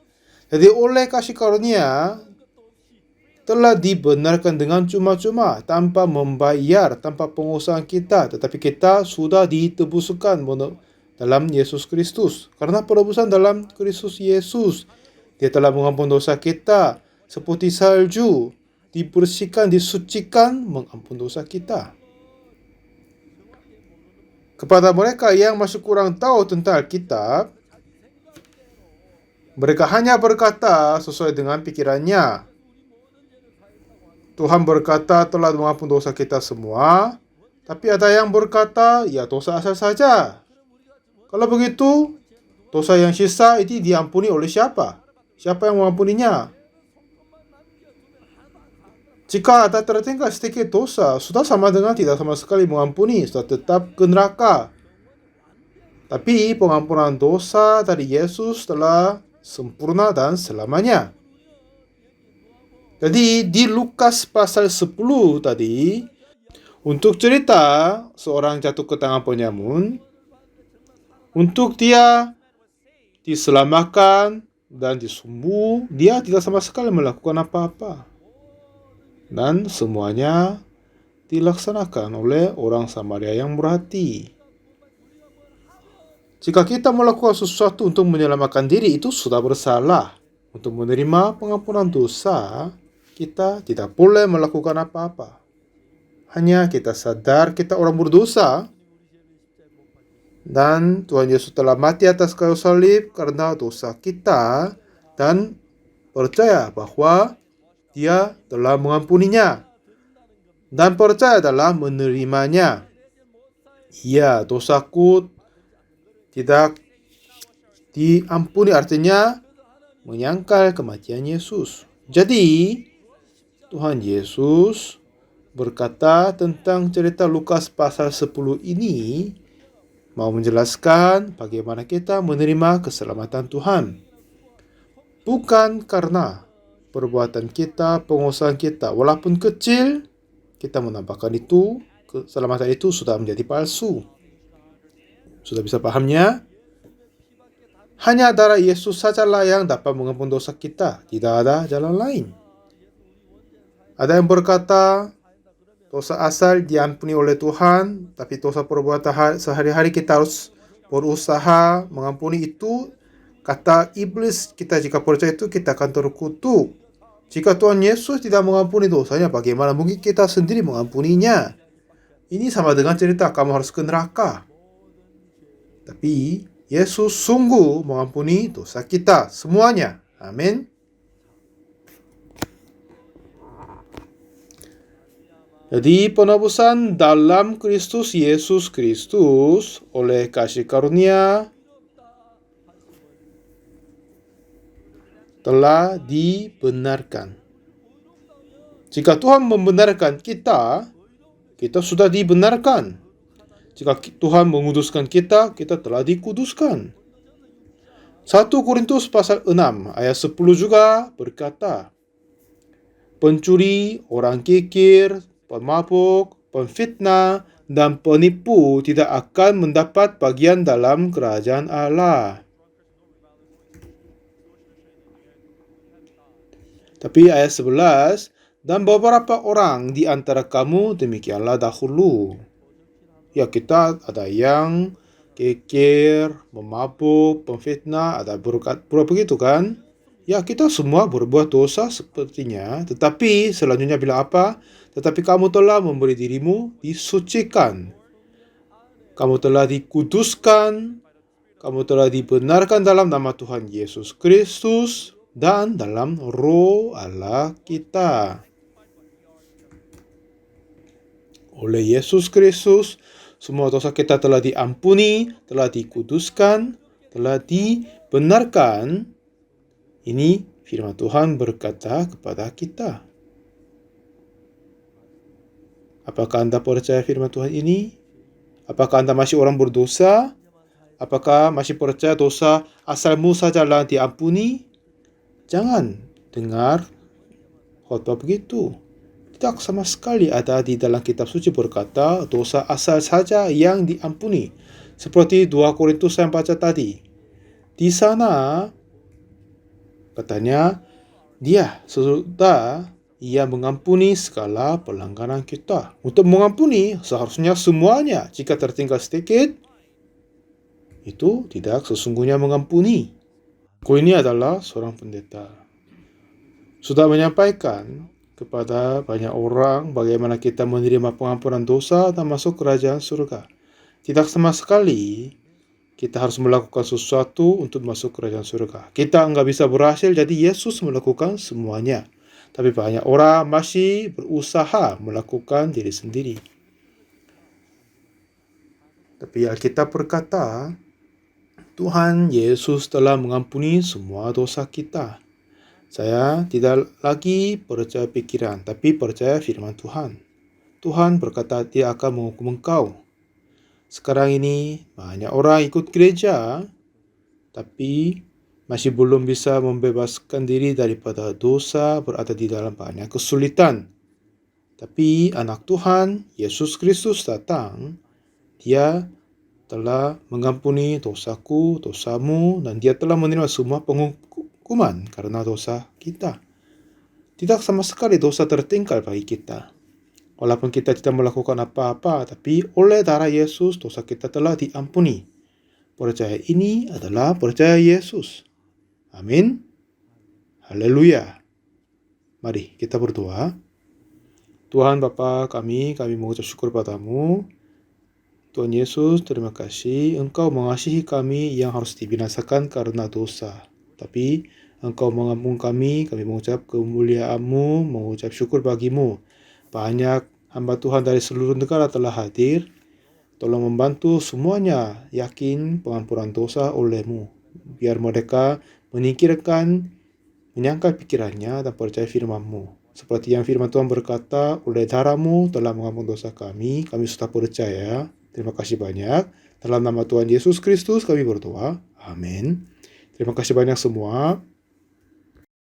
Jadi oleh kasih karunia telah dibenarkan dengan cuma-cuma, tanpa membayar, tanpa pengusahaan kita, tetapi kita sudah ditebuskan dalam Yesus Kristus. Karena penebusan dalam Kristus Yesus, Dia telah mengampuni dosa kita seperti salju, dibersihkan, disucikan, mengampuni dosa kita. Kepada mereka yang masih kurang tahu tentang Alkitab, mereka hanya berkata sesuai dengan pikirannya. Tuhan berkata telah mengampuni dosa kita semua, tapi ada yang berkata, ya dosa asal saja. Kalau begitu, dosa yang sisa itu diampuni oleh siapa? Siapa yang mengampuninya? Jika ada tertinggal sedikit dosa, sudah sama dengan tidak sama sekali mengampuni, sudah tetap ke neraka. Tapi pengampunan dosa dari Yesus telah sempurna dan selamanya. Jadi di Lukas pasal 10 tadi, untuk cerita seorang jatuh ke tangan penyamun, untuk dia diselamatkan dan disembuh, dia tidak sama sekali melakukan apa-apa. Dan semuanya dilaksanakan oleh orang Samaria yang berhati. Jika kita melakukan sesuatu untuk menyelamatkan diri, itu sudah bersalah. Untuk menerima pengampunan dosa, kita tidak boleh melakukan apa-apa. Hanya kita sadar kita orang berdosa dan Tuhan Yesus telah mati atas kayu salib karena dosa kita dan percaya bahwa Dia telah mengampuninya dan percaya dalam menerimanya. Ya, dosaku tidak diampuni, artinya menyangkal kematian Yesus. Jadi, Tuhan Yesus berkata tentang cerita Lukas pasal 10 ini mau menjelaskan bagaimana kita menerima keselamatan Tuhan. Bukan karena perbuatan kita, pengusahaan kita, walaupun kecil, kita menambahkan itu, keselamatan itu sudah menjadi palsu. Sudah bisa pahamnya? Hanya darah Yesus sajalah yang dapat mengampuni dosa kita. Tidak ada jalan lain. Ada yang berkata, dosa asal diampuni oleh Tuhan, tapi dosa perbuatan sehari-hari kita harus berusaha mengampuni itu. Kata iblis kita, jika percaya itu kita akan terkutuk. Jika Tuhan Yesus tidak mengampuni dosanya, bagaimana mungkin kita sendiri mengampuninya? Ini sama dengan cerita kamu harus ke neraka. Tapi Yesus sungguh mengampuni dosa kita semuanya. Amin. Jadi penebusan dalam Kristus Yesus Kristus oleh kasih karunia telah dibenarkan. Jika Tuhan membenarkan kita, kita sudah dibenarkan. Jika Tuhan menguduskan kita, kita telah dikuduskan. 1 Korintus pasal 6 ayat 10 juga berkata, pencuri, orang kikir, pemabuk, pemfitnah, dan penipu tidak akan mendapat bagian dalam kerajaan Allah. Tapi ayat 11, dan beberapa orang di antara kamu demikianlah dahulu. Ya, kita ada yang kikir, memabuk, pemfitnah, ada pura begitu kan? Ya, kita semua berbuat dosa sepertinya. Tetapi selanjutnya bilang apa? Tetapi kamu telah memberi dirimu disucikan. Kamu telah dikuduskan. Kamu telah dibenarkan dalam nama Tuhan Yesus Kristus dan dalam Roh Allah kita. Oleh Yesus Kristus, semua dosa kita telah diampuni, telah dikuduskan, telah dibenarkan. Ini firman Tuhan berkata kepada kita. Apakah Anda percaya firman Tuhan ini? Apakah Anda masih orang berdosa? Apakah masih percaya dosa asalmu sajalah diampuni? Jangan dengar khotbah begitu. Tidak sama sekali ada di dalam kitab suci berkata dosa asal saja yang diampuni. Seperti 2 Korintus yang baca tadi. Di sana katanya dia sudah ia mengampuni segala pelanggaran kita. Untuk mengampuni seharusnya semuanya. Jika tertinggal sedikit, itu tidak sesungguhnya mengampuni. Aku ini adalah seorang pendeta. Sudah menyampaikan kepada banyak orang bagaimana kita menerima pengampunan dosa dan masuk kerajaan surga. Tidak sama sekali kita harus melakukan sesuatu untuk masuk kerajaan surga. Kita nggak bisa berhasil, jadi Yesus melakukan semuanya. Tapi banyak orang masih berusaha melakukan diri sendiri. Tapi Alkitab berkata, Tuhan Yesus telah mengampuni semua dosa kita. Saya tidak lagi percaya pikiran, tapi percaya firman Tuhan. Tuhan berkata dia akan menghukum engkau. Sekarang ini banyak orang ikut gereja, tapi masih belum bisa membebaskan diri daripada dosa, berada di dalam banyak kesulitan. Tapi anak Tuhan, Yesus Kristus datang, dia telah mengampuni dosaku, dosamu, dan dia telah menerima semua penghukuman karena dosa kita. Tidak sama sekali dosa tertinggal bagi kita. Walaupun kita tidak melakukan apa-apa, tapi oleh darah Yesus dosa kita telah diampuni. Percaya ini adalah percaya Yesus. Amin. Haleluya. Mari kita berdoa. Tuhan Bapa kami mengucap syukur padamu. Tuhan Yesus, terima kasih Engkau mengasihi kami yang harus dibinasakan karena dosa. Tapi Engkau mengampuni kami mengucap kemuliaan-Mu, mengucap syukur bagimu. Banyak hamba Tuhan dari seluruh negara telah hadir. Tolong membantu semuanya yakin pengampunan dosa oleh-Mu. Biar mereka menyangkal pikirannya dan percaya firman-Mu. Seperti yang firman Tuhan berkata, oleh darah-Mu telah mengampuni dosa kami sudah percaya. Terima kasih banyak. Dalam nama Tuhan Yesus Kristus kami berdoa. Amin. Terima kasih banyak semua.